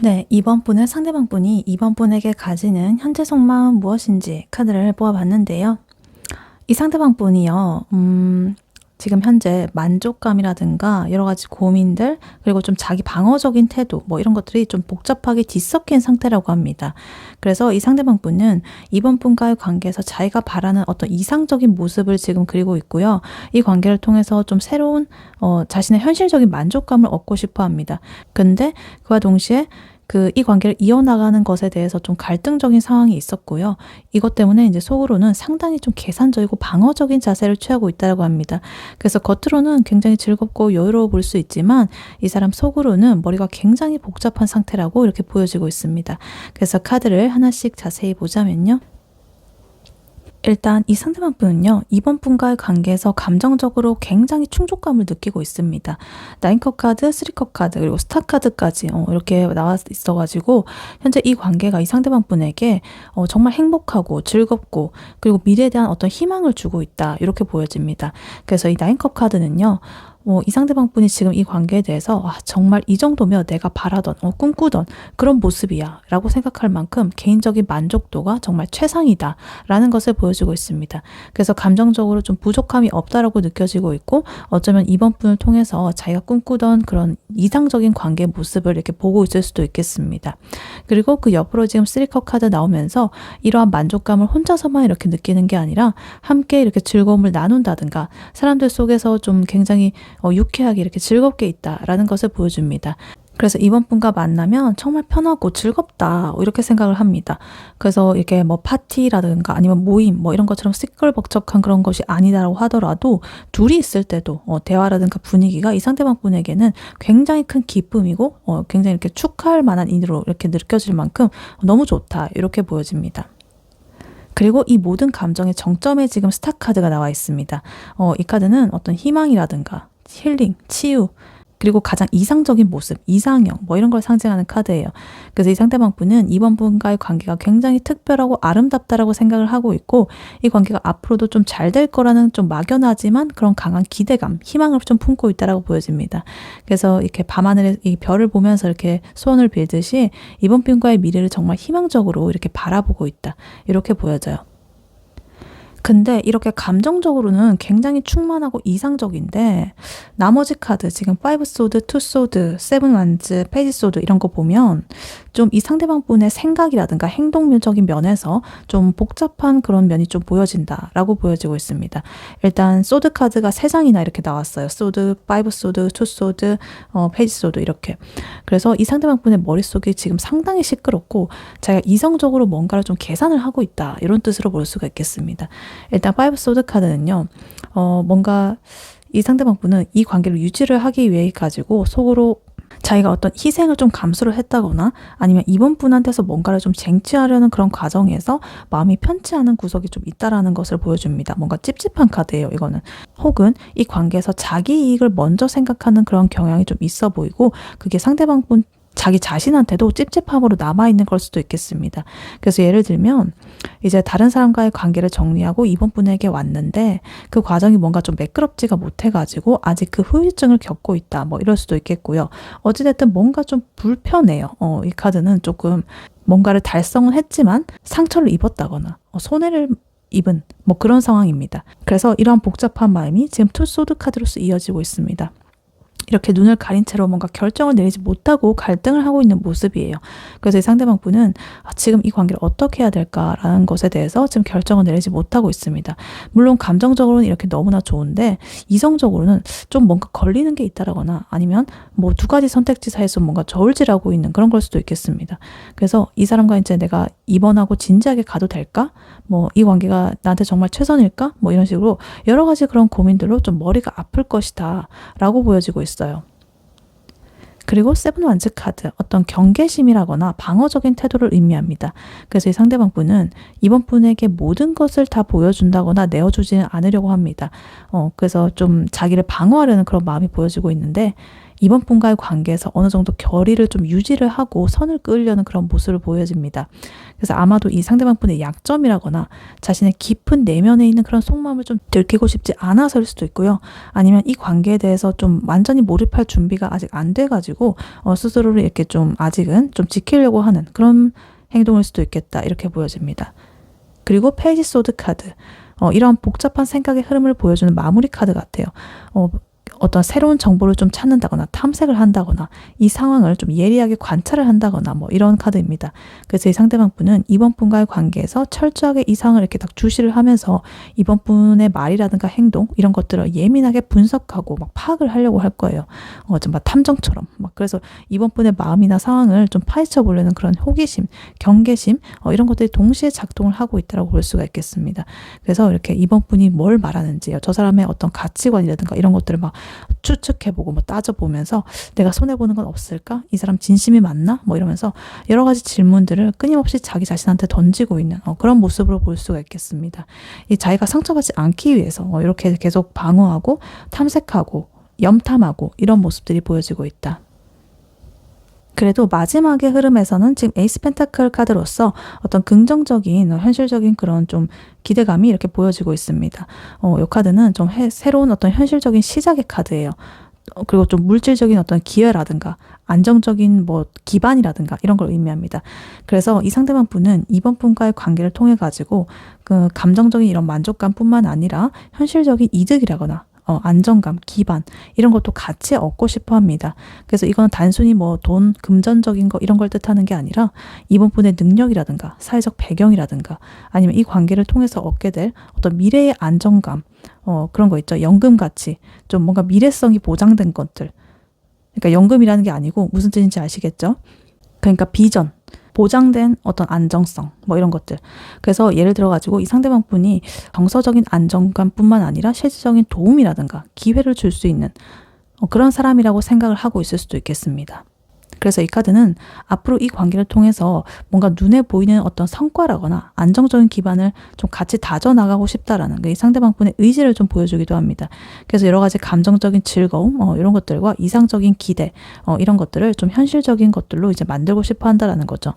네, 2번 분은 상대방 분이 2번 분에게 가지는 현재 속마음 무엇인지 카드를 뽑아봤는데요. 이 상대방 분이요, 지금 현재 만족감이라든가 여러 가지 고민들, 그리고 좀 자기 방어적인 태도, 뭐 이런 것들이 좀 복잡하게 뒤섞인 상태라고 합니다. 그래서 이 상대방 분은 2번 분과의 관계에서 자기가 바라는 어떤 이상적인 모습을 지금 그리고 있고요. 이 관계를 통해서 좀 새로운 자신의 현실적인 만족감을 얻고 싶어 합니다. 근데 그와 동시에 이 관계를 이어나가는 것에 대해서 좀 갈등적인 상황이 있었고요. 이것 때문에 이제 속으로는 상당히 좀 계산적이고 방어적인 자세를 취하고 있다고 합니다. 그래서 겉으로는 굉장히 즐겁고 여유로워 볼 수 있지만 이 사람 속으로는 머리가 굉장히 복잡한 상태라고 이렇게 보여지고 있습니다. 그래서 카드를 하나씩 자세히 보자면요. 일단 이 상대방 분은요, 이번 분과의 관계에서 감정적으로 굉장히 충족감을 느끼고 있습니다. 나인컵 카드, 쓰리컵 카드, 그리고 스타 카드까지 이렇게 나와 있어가지고 현재 이 관계가 이 상대방 분에게 정말 행복하고 즐겁고 그리고 미래에 대한 어떤 희망을 주고 있다, 이렇게 보여집니다. 그래서 이 나인컵 카드는요, 이 상대방 분이 지금 이 관계에 대해서 정말 이 정도면 내가 바라던 꿈꾸던 그런 모습이야 라고 생각할 만큼 개인적인 만족도가 정말 최상이다 라는 것을 보여주고 있습니다. 그래서 감정적으로 좀 부족함이 없다라고 느껴지고 있고, 어쩌면 이번 분을 통해서 자기가 꿈꾸던 그런 이상적인 관계 모습을 이렇게 보고 있을 수도 있겠습니다. 그리고 그 옆으로 지금 3컵 카드 나오면서 이러한 만족감을 혼자서만 이렇게 느끼는 게 아니라 함께 이렇게 즐거움을 나눈다든가 사람들 속에서 좀 굉장히 유쾌하게 이렇게 즐겁게 있다라는 것을 보여줍니다. 그래서 이번 분과 만나면 정말 편하고 즐겁다, 이렇게 생각을 합니다. 그래서 이렇게 뭐 파티라든가 아니면 모임 뭐 이런 것처럼 시끌벅적한 그런 것이 아니다라고 하더라도 둘이 있을 때도 대화라든가 분위기가 이 상대방 분에게는 굉장히 큰 기쁨이고 굉장히 이렇게 축하할 만한 일으로 이렇게 느껴질 만큼 너무 좋다, 이렇게 보여집니다. 그리고 이 모든 감정의 정점에 지금 스타 카드가 나와 있습니다. 이 카드는 어떤 희망이라든가 힐링, 치유, 그리고 가장 이상적인 모습, 이상형 뭐 이런 걸 상징하는 카드예요. 그래서 이 상대방 분은 이번 분과의 관계가 굉장히 특별하고 아름답다라고 생각을 하고 있고, 이 관계가 앞으로도 좀 잘 될 거라는 좀 막연하지만 그런 강한 기대감, 희망을 좀 품고 있다라고 보여집니다. 그래서 이렇게 밤하늘에 이 별을 보면서 이렇게 소원을 빌듯이 이번 분과의 미래를 정말 희망적으로 이렇게 바라보고 있다, 이렇게 보여져요. 근데 이렇게 감정적으로는 굉장히 충만하고 이상적인데 나머지 카드 지금 5 소드, 2 소드, 7 완즈, 페이지 소드 이런 거 보면 좀 이 상대방 분의 생각이라든가 행동적인 면에서 좀 복잡한 그런 면이 좀 보여진다라고 보여지고 있습니다. 일단 소드 카드가 3장이나 이렇게 나왔어요. 소드, 5 소드, 2 소드, 페이지 소드 이렇게. 그래서 이 상대방 분의 머릿속이 지금 상당히 시끄럽고 자기가 이성적으로 뭔가를 좀 계산을 하고 있다, 이런 뜻으로 볼 수가 있겠습니다. 일단 5 소드 카드는요, 뭔가 이 상대방 분은 이 관계를 유지를 하기 위해 가지고 속으로 자기가 어떤 희생을 좀 감수를 했다거나 아니면 이번 분한테서 뭔가를 좀 쟁취하려는 그런 과정에서 마음이 편치 않은 구석이 좀 있다라는 것을 보여줍니다. 뭔가 찝찝한 카드예요, 이거는. 혹은 이 관계에서 자기 이익을 먼저 생각하는 그런 경향이 좀 있어 보이고, 그게 상대방 분 자기 자신한테도 찝찝함으로 남아있는 걸 수도 있겠습니다. 그래서 예를 들면 이제 다른 사람과의 관계를 정리하고 이번 분에게 왔는데 그 과정이 뭔가 좀 매끄럽지가 못해가지고 아직 그 후유증을 겪고 있다, 뭐 이럴 수도 있겠고요. 어찌됐든 뭔가 좀 불편해요. 이 카드는 조금 뭔가를 달성은 했지만 상처를 입었다거나 손해를 입은 뭐 그런 상황입니다. 그래서 이러한 복잡한 마음이 지금 투 소드 카드로서 이어지고 있습니다. 이렇게 눈을 가린 채로 뭔가 결정을 내리지 못하고 갈등을 하고 있는 모습이에요. 그래서 이 상대방 분은 지금 이 관계를 어떻게 해야 될까라는 것에 대해서 지금 결정을 내리지 못하고 있습니다. 물론 감정적으로는 이렇게 너무나 좋은데 이성적으로는 좀 뭔가 걸리는 게 있다라거나 아니면 뭐 두 가지 선택지 사이에서 뭔가 저울질하고 있는 그런 걸 수도 있겠습니다. 그래서 이 사람과 이제 내가 입원하고 진지하게 가도 될까? 뭐 이 관계가 나한테 정말 최선일까? 뭐 이런 식으로 여러 가지 그런 고민들로 좀 머리가 아플 것이다 라고 보여지고 있어요. 그리고 7 완즈 카드, 어떤 경계심이라거나 방어적인 태도를 의미합니다. 그래서 이 상대방 분은 이번 분에게 모든 것을 다 보여준다거나 내어주지는 않으려고 합니다. 그래서 좀 자기를 방어하려는 그런 마음이 보여지고 있는데 이번 분과의 관계에서 어느 정도 결의를 좀 유지를 하고 선을 그으려는 그런 모습을 보여집니다. 그래서 아마도 이 상대방 분의 약점이라거나 자신의 깊은 내면에 있는 그런 속마음을 좀 들키고 싶지 않아서일 수도 있고요. 아니면 이 관계에 대해서 좀 완전히 몰입할 준비가 아직 안 돼가지고 스스로를 이렇게 좀 아직은 좀 지키려고 하는 그런 행동일 수도 있겠다, 이렇게 보여집니다. 그리고 페이지 소드 카드, 이런 복잡한 생각의 흐름을 보여주는 마무리 카드 같아요. 어떤 새로운 정보를 좀 찾는다거나 탐색을 한다거나 이 상황을 좀 예리하게 관찰을 한다거나 뭐 이런 카드입니다. 그래서 이 상대방 분은 이번 분과의 관계에서 철저하게 이 상황을 이렇게 딱 주시를 하면서 이번 분의 말이라든가 행동 이런 것들을 예민하게 분석하고 막 파악을 하려고 할 거예요. 좀 막 탐정처럼 막. 그래서 이번 분의 마음이나 상황을 좀 파헤쳐 보려는 그런 호기심, 경계심 이런 것들이 동시에 작동을 하고 있다고 볼 수가 있겠습니다. 그래서 이렇게 이번 분이 뭘 말하는지, 저 사람의 어떤 가치관이라든가 이런 것들을 막 추측해보고 뭐 따져보면서 내가 손해보는 건 없을까? 이 사람 진심이 맞나? 뭐 이러면서 여러 가지 질문들을 끊임없이 자기 자신한테 던지고 있는 그런 모습으로 볼 수가 있겠습니다. 이 자기가 상처받지 않기 위해서 이렇게 계속 방어하고 탐색하고 염탐하고 이런 모습들이 보여지고 있다. 그래도 마지막의 흐름에서는 지금 에이스 펜타클 카드로서 어떤 긍정적인 현실적인 그런 좀 기대감이 이렇게 보여지고 있습니다. 이 카드는 좀 새로운 어떤 현실적인 시작의 카드예요. 그리고 좀 물질적인 어떤 기회라든가 안정적인 뭐 기반이라든가 이런 걸 의미합니다. 그래서 이 상대방 분은 이번 분과의 관계를 통해 가지고 그 감정적인 이런 만족감뿐만 아니라 현실적인 이득이라거나 안정감, 기반 이런 것도 같이 얻고 싶어 합니다. 그래서 이건 단순히 뭐 돈, 금전적인 거 이런 걸 뜻하는 게 아니라 이번 분의 능력이라든가 사회적 배경이라든가 아니면 이 관계를 통해서 얻게 될 어떤 미래의 안정감 그런 거 있죠. 연금 가치, 좀 뭔가 미래성이 보장된 것들. 그러니까 연금이라는 게 아니고 무슨 뜻인지 아시겠죠? 그러니까 비전, 보장된 어떤 안정성 뭐 이런 것들. 그래서 예를 들어 가지고 이 상대방 분이 정서적인 안정감뿐만 아니라 실질적인 도움이라든가 기회를 줄 수 있는 그런 사람이라고 생각을 하고 있을 수도 있겠습니다. 그래서 이 카드는 앞으로 이 관계를 통해서 뭔가 눈에 보이는 어떤 성과라거나 안정적인 기반을 좀 같이 다져나가고 싶다라는 이 상대방 분의 의지를 좀 보여주기도 합니다. 그래서 여러 가지 감정적인 즐거움 이런 것들과 이상적인 기대 이런 것들을 좀 현실적인 것들로 이제 만들고 싶어 한다라는 거죠.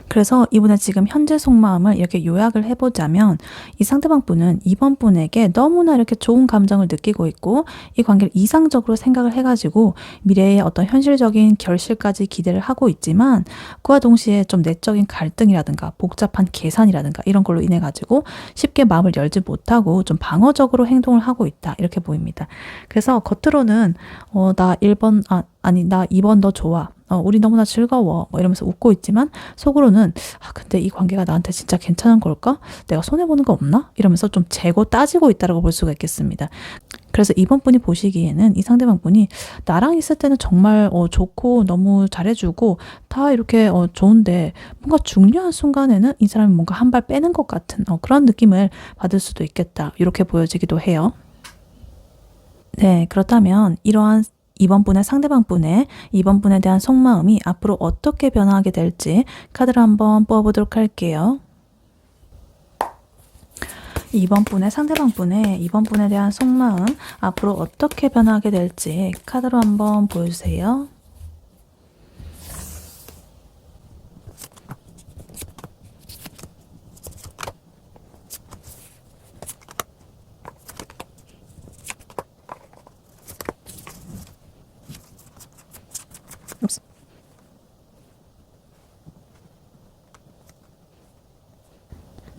그래서 이분의 지금 현재 속마음을 이렇게 요약을 해보자면 이 상대방 분은 이번 분에게 너무나 이렇게 좋은 감정을 느끼고 있고 이 관계를 이상적으로 생각을 해가지고 미래의 어떤 현실적인 결실까지 기대를 하고 있지만 그와 동시에 좀 내적인 갈등이라든가 복잡한 계산이라든가 이런 걸로 인해 가지고 쉽게 마음을 열지 못하고 좀 방어적으로 행동을 하고 있다 이렇게 보입니다. 그래서 겉으로는 나 1번 나 2번 너 좋아. 우리 너무나 즐거워. 뭐 이러면서 웃고 있지만 속으로는 근데 이 관계가 나한테 진짜 괜찮은 걸까? 내가 손해보는 거 없나? 이러면서 좀 재고 따지고 있다라고 볼 수가 있겠습니다. 그래서 이번 분이 보시기에는 이 상대방 분이 나랑 있을 때는 정말 좋고 너무 잘해주고 다 이렇게 좋은데 뭔가 중요한 순간에는 이 사람이 뭔가 한 발 빼는 것 같은 그런 느낌을 받을 수도 있겠다. 이렇게 보여지기도 해요. 네, 그렇다면 이러한 이번 분의 상대방 분의 이번 분에 대한 속마음이 앞으로 어떻게 변화하게 될지 카드를 한번 뽑아보도록 할게요. 이번 분의 상대방 분의 이번 분에 대한 속마음 앞으로 어떻게 변화하게 될지 카드로 한번 보여주세요.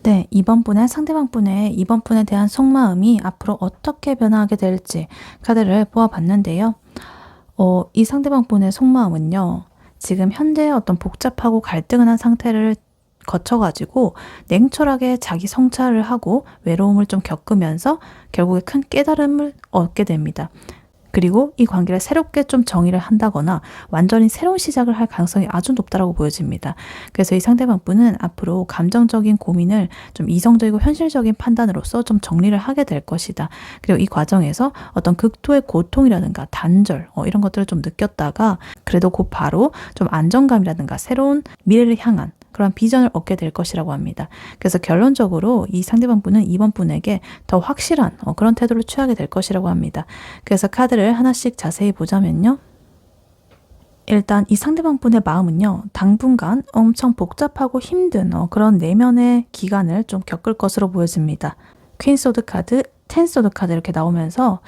네, 이번 분의 상대방 분의 이번 분에 대한 속마음이 앞으로 어떻게 변화하게 될지 카드를 뽑아봤는데요. 이 상대방 분의 속마음은요. 지금 현재 어떤 복잡하고 갈등한 상태를 거쳐가지고 냉철하게 자기 성찰을 하고 외로움을 좀 겪으면서 결국에 큰 깨달음을 얻게 됩니다. 그리고 이 관계를 새롭게 좀 정의를 한다거나 완전히 새로운 시작을 할 가능성이 아주 높다라고 보여집니다. 그래서 이 상대방 분은 앞으로 감정적인 고민을 좀 이성적이고 현실적인 판단으로서 좀 정리를 하게 될 것이다. 그리고 이 과정에서 어떤 극도의 고통이라든가 단절 이런 것들을 좀 느꼈다가 그래도 곧바로 좀 안정감이라든가 새로운 미래를 향한 그런 비전을 얻게 될 것이라고 합니다. 그래서 결론적으로 이 상대방 분은 이번 분에게 더 확실한 그런 태도를 취하게 될 것이라고 합니다. 그래서 카드를 하나씩 자세히 보자면요. 일단 이 상대방 분의 마음은요. 당분간 엄청 복잡하고 힘든 그런 내면의 기간을 좀 겪을 것으로 보여집니다. 퀸 소드 카드, 텐 소드 카드 이렇게 나오면서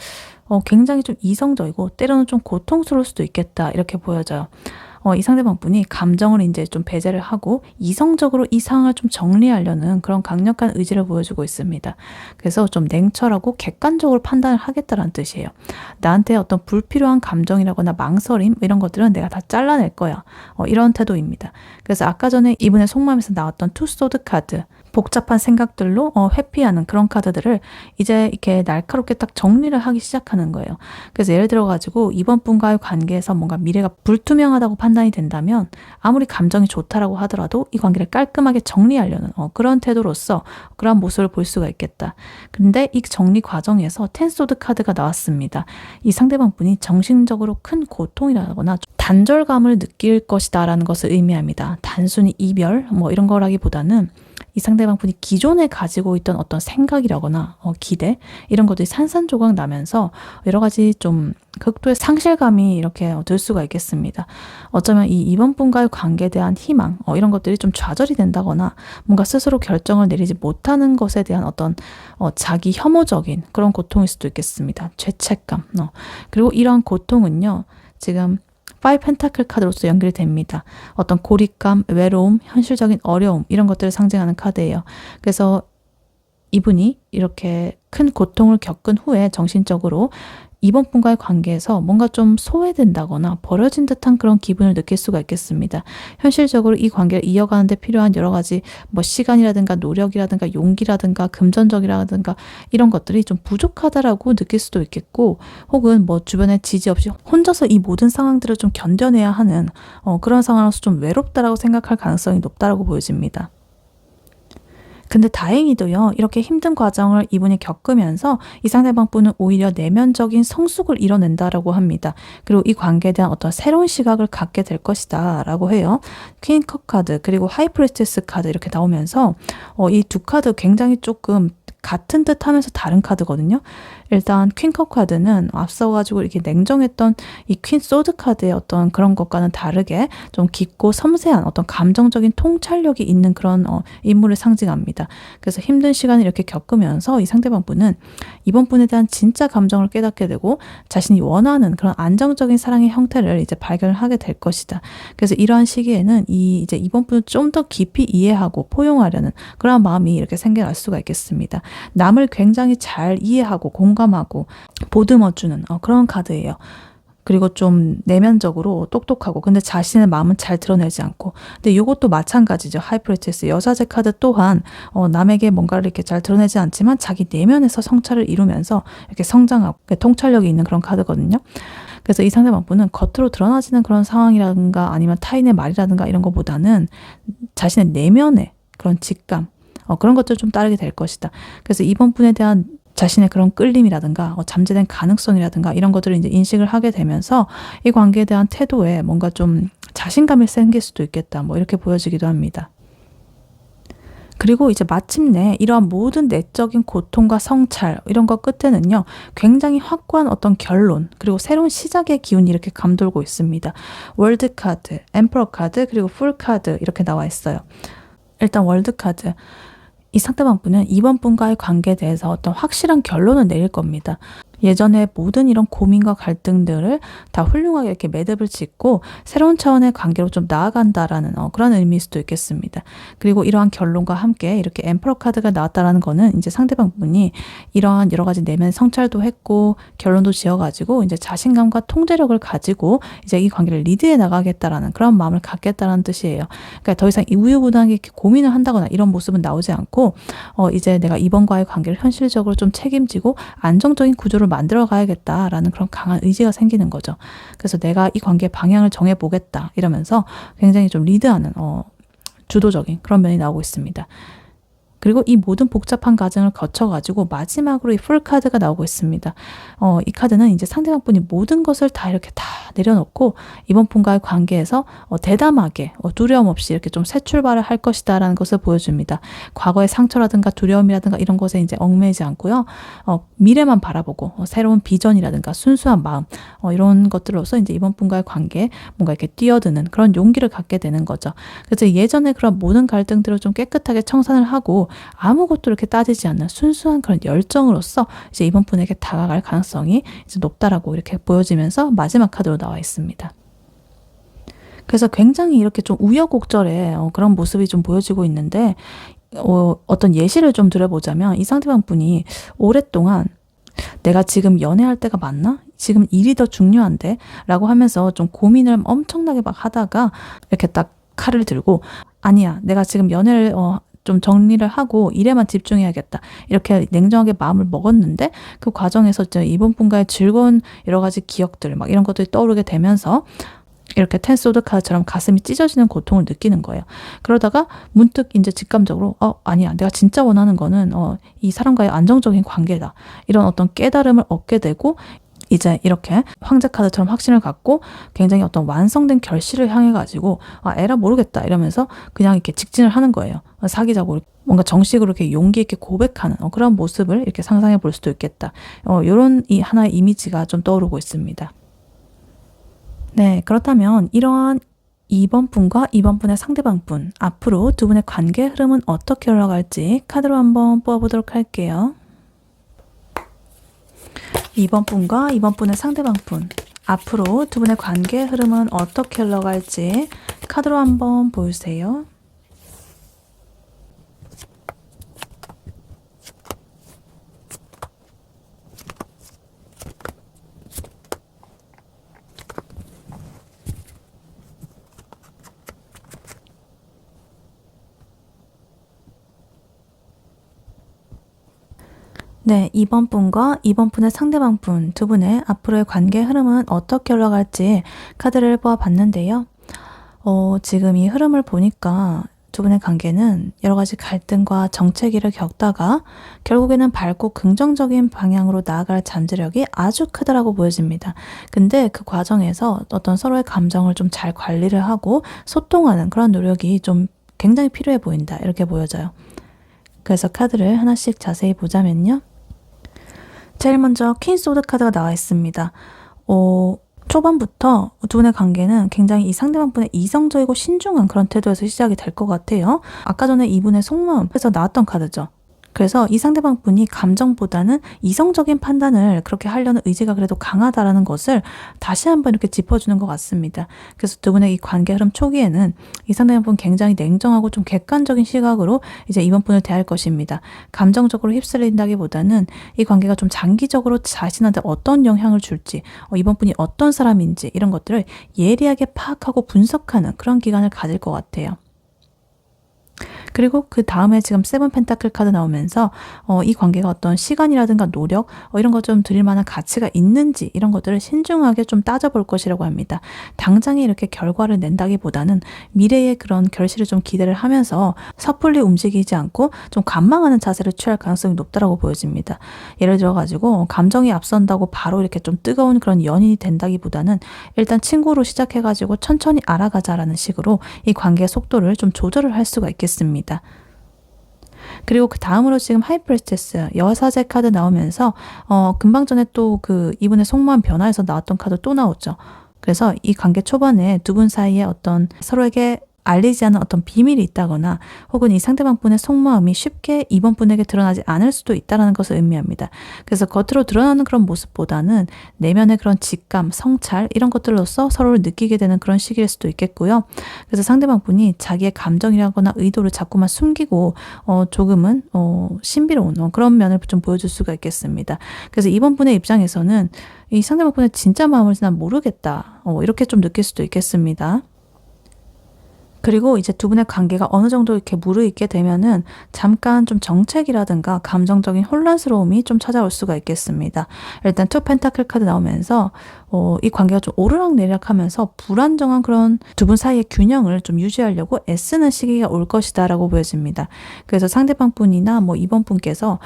굉장히 좀 이성적이고 때로는 좀 고통스러울 수도 있겠다 이렇게 보여져요. 이 상대방 분이 감정을 이제 좀 배제를 하고 이성적으로 이 상황을 좀 정리하려는 그런 강력한 의지를 보여주고 있습니다. 그래서 좀 냉철하고 객관적으로 판단을 하겠다는 뜻이에요. 나한테 어떤 불필요한 감정이라거나 망설임 이런 것들은 내가 다 잘라낼 거야. 이런 태도입니다. 그래서 아까 전에 이분의 속마음에서 나왔던 투 소드 카드 복잡한 생각들로 회피하는 그런 카드들을 이제 이렇게 날카롭게 딱 정리를 하기 시작하는 거예요. 그래서 예를 들어 가지고 이번 분과의 관계에서 뭔가 미래가 불투명하다고 판단이 된다면 아무리 감정이 좋다라고 하더라도 이 관계를 깔끔하게 정리하려는 그런 태도로서 그런 모습을 볼 수가 있겠다. 근데 이 정리 과정에서 텐소드 카드가 나왔습니다. 이 상대방 분이 정신적으로 큰 고통이라거나 단절감을 느낄 것이다 라는 것을 의미합니다. 단순히 이별 이런 거라기보다는 이 상대방 분이 기존에 가지고 있던 어떤 생각이라거나 기대 이런 것들이 산산조각 나면서 여러 가지 좀 극도의 상실감이 이렇게 들 수가 있겠습니다. 어쩌면 이번 분과의 관계에 대한 희망 이런 것들이 좀 좌절이 된다거나 뭔가 스스로 결정을 내리지 못하는 것에 대한 어떤 자기 혐오적인 그런 고통일 수도 있겠습니다. 죄책감. 그리고 이러한 고통은요. 지금 5 펜타클 카드로서 연결이 됩니다. 어떤 고립감, 외로움, 현실적인 어려움 이런 것들을 상징하는 카드예요. 그래서 이분이 이렇게 큰 고통을 겪은 후에 정신적으로 이번 분과의 관계에서 뭔가 좀 소외된다거나 버려진 듯한 그런 기분을 느낄 수가 있겠습니다. 현실적으로 이 관계를 이어가는 데 필요한 여러 가지 시간이라든가 노력이라든가 용기라든가 금전적이라든가 이런 것들이 좀 부족하다라고 느낄 수도 있겠고 혹은 주변에 지지 없이 혼자서 이 모든 상황들을 좀 견뎌내야 하는 그런 상황으로서 좀 외롭다라고 생각할 가능성이 높다라고 보여집니다. 근데 다행히도요, 이렇게 힘든 과정을 이분이 겪으면서 이 상대방 분은 오히려 내면적인 성숙을 이뤄낸다라고 합니다. 그리고 이 관계에 대한 어떤 새로운 시각을 갖게 될 것이다 라고 해요. 퀸 컵 카드 그리고 하이프리스티스 카드 이렇게 나오면서 이 두 카드 굉장히 조금 같은 듯 하면서 다른 카드거든요. 일단 퀸컵 카드는 앞서가지고 이렇게 냉정했던 이 퀸 소드 카드의 어떤 그런 것과는 다르게 좀 깊고 섬세한 어떤 감정적인 통찰력이 있는 그런 인물을 상징합니다. 그래서 힘든 시간을 이렇게 겪으면서 이 상대방 분은 이번 분에 대한 진짜 감정을 깨닫게 되고 자신이 원하는 그런 안정적인 사랑의 형태를 이제 발견을 하게 될 것이다. 그래서 이러한 시기에는 이제 이번 분을 좀 더 깊이 이해하고 포용하려는 그런 마음이 이렇게 생겨날 수가 있겠습니다. 남을 굉장히 잘 이해하고 공감하고 보듬어주는 그런 카드예요. 그리고 좀 내면적으로 똑똑하고 근데 자신의 마음은 잘 드러내지 않고 근데 이것도 마찬가지죠. 하이프리티스 여자제 카드 또한 남에게 뭔가를 이렇게 잘 드러내지 않지만 자기 내면에서 성찰을 이루면서 이렇게 성장하고 통찰력이 있는 그런 카드거든요. 그래서 이 상대방 분은 겉으로 드러나지는 그런 상황이라든가 아니면 타인의 말이라든가 이런 것보다는 자신의 내면의 그런 직감 그런 것들을 좀 따르게 될 것이다. 그래서 이번 분에 대한 자신의 그런 끌림이라든가 잠재된 가능성이라든가 이런 것들을 이제 인식을 하게 되면서 이 관계에 대한 태도에 뭔가 좀 자신감이 생길 수도 있겠다. 이렇게 보여지기도 합니다. 그리고 이제 마침내 이러한 모든 내적인 고통과 성찰 이런 것 끝에는요. 굉장히 확고한 어떤 결론 그리고 새로운 시작의 기운이 이렇게 감돌고 있습니다. 월드 카드, 엠퍼러 카드 그리고 풀 카드 이렇게 나와 있어요. 일단 월드 카드. 이 상대방 분은 이번 분과의 관계에 대해서 어떤 확실한 결론을 내릴 겁니다. 예전에 모든 이런 고민과 갈등들을 다 훌륭하게 이렇게 매듭을 짓고 새로운 차원의 관계로 좀 나아간다라는 그런 의미일 수도 있겠습니다. 그리고 이러한 결론과 함께 이렇게 엠퍼러 카드가 나왔다라는 거는 이제 상대방 분이 이러한 여러 가지 내면 성찰도 했고 결론도 지어가지고 이제 자신감과 통제력을 가지고 이제 이 관계를 리드해 나가겠다라는 그런 마음을 갖겠다라는 뜻이에요. 그러니까 더 이상 우유부단하게 이렇게 고민을 한다거나 이런 모습은 나오지 않고 이제 내가 이번과의 관계를 현실적으로 좀 책임지고 안정적인 구조를 만들어 가야겠다라는 그런 강한 의지가 생기는 거죠. 그래서 내가 이 관계의 방향을 정해보겠다 이러면서 굉장히 좀 리드하는 주도적인 그런 면이 나오고 있습니다. 그리고 이 모든 복잡한 과정을 거쳐가지고 마지막으로 이 풀 카드가 나오고 있습니다. 이 카드는 이제 상대방 분이 모든 것을 다 이렇게 다 내려놓고 이번 분과의 관계에서 대담하게 두려움 없이 이렇게 좀 새 출발을 할 것이다 라는 것을 보여줍니다. 과거의 상처라든가 두려움이라든가 이런 것에 이제 얽매이지 않고요. 미래만 바라보고 새로운 비전이라든가 순수한 마음 이런 것들로서 이제 이번 분과의 관계에 뭔가 이렇게 뛰어드는 그런 용기를 갖게 되는 거죠. 그래서 예전에 그런 모든 갈등들을 좀 깨끗하게 청산을 하고 아무것도 이렇게 따지지 않는 순수한 그런 열정으로서 이제 이번 분에게 다가갈 가능성이 이제 높다라고 이렇게 보여지면서 마지막 카드로 나와 있습니다. 그래서 굉장히 이렇게 좀 우여곡절의 그런 모습이 좀 보여지고 있는데 어떤 예시를 좀 들어보자면 이 상대방 분이 오랫동안 내가 지금 연애할 때가 맞나? 지금 일이 더 중요한데? 라고 하면서 좀 고민을 엄청나게 막 하다가 이렇게 딱 칼을 들고 아니야 내가 지금 연애를 좀 정리를 하고 일에만 집중해야겠다. 이렇게 냉정하게 마음을 먹었는데 그 과정에서 이번 분과의 즐거운 여러 가지 기억들 막 이런 것들이 떠오르게 되면서 이렇게 텐 소드 카드처럼 가슴이 찢어지는 고통을 느끼는 거예요. 그러다가 문득 이제 직감적으로 아니야, 내가 진짜 원하는 거는 이 사람과의 안정적인 관계다. 이런 어떤 깨달음을 얻게 되고 이제 이렇게 황제 카드처럼 확신을 갖고 굉장히 어떤 완성된 결실을 향해 가지고 에라 모르겠다 이러면서 그냥 이렇게 직진을 하는 거예요. 사기적으로 뭔가 정식으로 이렇게 용기 있게 고백하는 그런 모습을 이렇게 상상해 볼 수도 있겠다. 이런 하나의 이미지가 좀 떠오르고 있습니다. 네, 그렇다면 이러한 2번 분과 2번 분의 상대방 분, 앞으로 두 분의 관계 흐름은 어떻게 흘러갈지 카드로 한번 뽑아보도록 할게요. 2번 분과 2번 분의 상대방 분, 앞으로 두 분의 관계 흐름은 어떻게 흘러갈지 카드로 한번 보여주세요. 네, 2번 분과 2번 분의 상대방 분 두 분의 앞으로의 관계 흐름은 어떻게 흘러갈지 카드를 뽑아봤는데요. 지금 이 흐름을 보니까 두 분의 관계는 여러 가지 갈등과 정체기를 겪다가 결국에는 밝고 긍정적인 방향으로 나아갈 잠재력이 아주 크다라고 보여집니다. 근데 그 과정에서 어떤 서로의 감정을 좀 잘 관리를 하고 소통하는 그런 노력이 좀 굉장히 필요해 보인다. 이렇게 보여져요. 그래서 카드를 하나씩 자세히 보자면요. 제일 먼저 퀸 소드 카드가 나와 있습니다. 초반부터 두 분의 관계는 굉장히 이 상대방 분의 이성적이고 신중한 그런 태도에서 시작이 될 것 같아요. 아까 전에 이분의 속마음에서 나왔던 카드죠. 그래서 이 상대방 분이 감정보다는 이성적인 판단을 그렇게 하려는 의지가 그래도 강하다라는 것을 다시 한번 이렇게 짚어주는 것 같습니다. 그래서 두 분의 이 관계 흐름 초기에는 이 상대방 분 굉장히 냉정하고 좀 객관적인 시각으로 이제 이번 분을 대할 것입니다. 감정적으로 휩쓸린다기보다는 이 관계가 좀 장기적으로 자신한테 어떤 영향을 줄지, 이번 분이 어떤 사람인지 이런 것들을 예리하게 파악하고 분석하는 그런 기간을 가질 것 같아요. 그리고 그 다음에 지금 세븐 펜타클 카드 나오면서 이 관계가 어떤 시간이라든가 노력 이런 것 좀 드릴 만한 가치가 있는지 이런 것들을 신중하게 좀 따져볼 것이라고 합니다. 당장에 이렇게 결과를 낸다기보다는 미래의 그런 결실을 좀 기대를 하면서 섣불리 움직이지 않고 좀 관망하는 자세를 취할 가능성이 높다라고 보여집니다. 예를 들어 가지고 감정이 앞선다고 바로 이렇게 좀 뜨거운 그런 연인이 된다기보다는 일단 친구로 시작해 가지고 천천히 알아가자라는 식으로 이 관계의 속도를 좀 조절을 할 수가 있겠습니다. 그리고 그 다음으로 지금 하이프리스테스 여사제 카드 나오면서 금방 전에 또 그 이분의 속마음 변화에서 나왔던 카드 또 나오죠. 그래서 이 관계 초반에 두 분 사이에 어떤 서로에게 알리지 않은 어떤 비밀이 있다거나 혹은 이 상대방 분의 속마음이 쉽게 이번 분에게 드러나지 않을 수도 있다는 것을 의미합니다. 그래서 겉으로 드러나는 그런 모습보다는 내면의 그런 직감, 성찰 이런 것들로서 서로를 느끼게 되는 그런 시기일 수도 있겠고요. 그래서 상대방 분이 자기의 감정이라거나 의도를 자꾸만 숨기고 조금은 신비로운 그런 면을 좀 보여줄 수가 있겠습니다. 그래서 이번 분의 입장에서는 이 상대방 분의 진짜 마음을 난 모르겠다. 이렇게 좀 느낄 수도 있겠습니다. 그리고 이제 두 분의 관계가 어느 정도 이렇게 무르익게 되면은 잠깐 좀 정체기라든가 감정적인 혼란스러움이 좀 찾아올 수가 있겠습니다. 일단 투 펜타클 카드 나오면서 이 관계가 좀 오르락내리락하면서 불안정한 그런 두 분 사이의 균형을 좀 유지하려고 애쓰는 시기가 올 것이다라고 보여집니다. 그래서 상대방 분이나 이번 분께서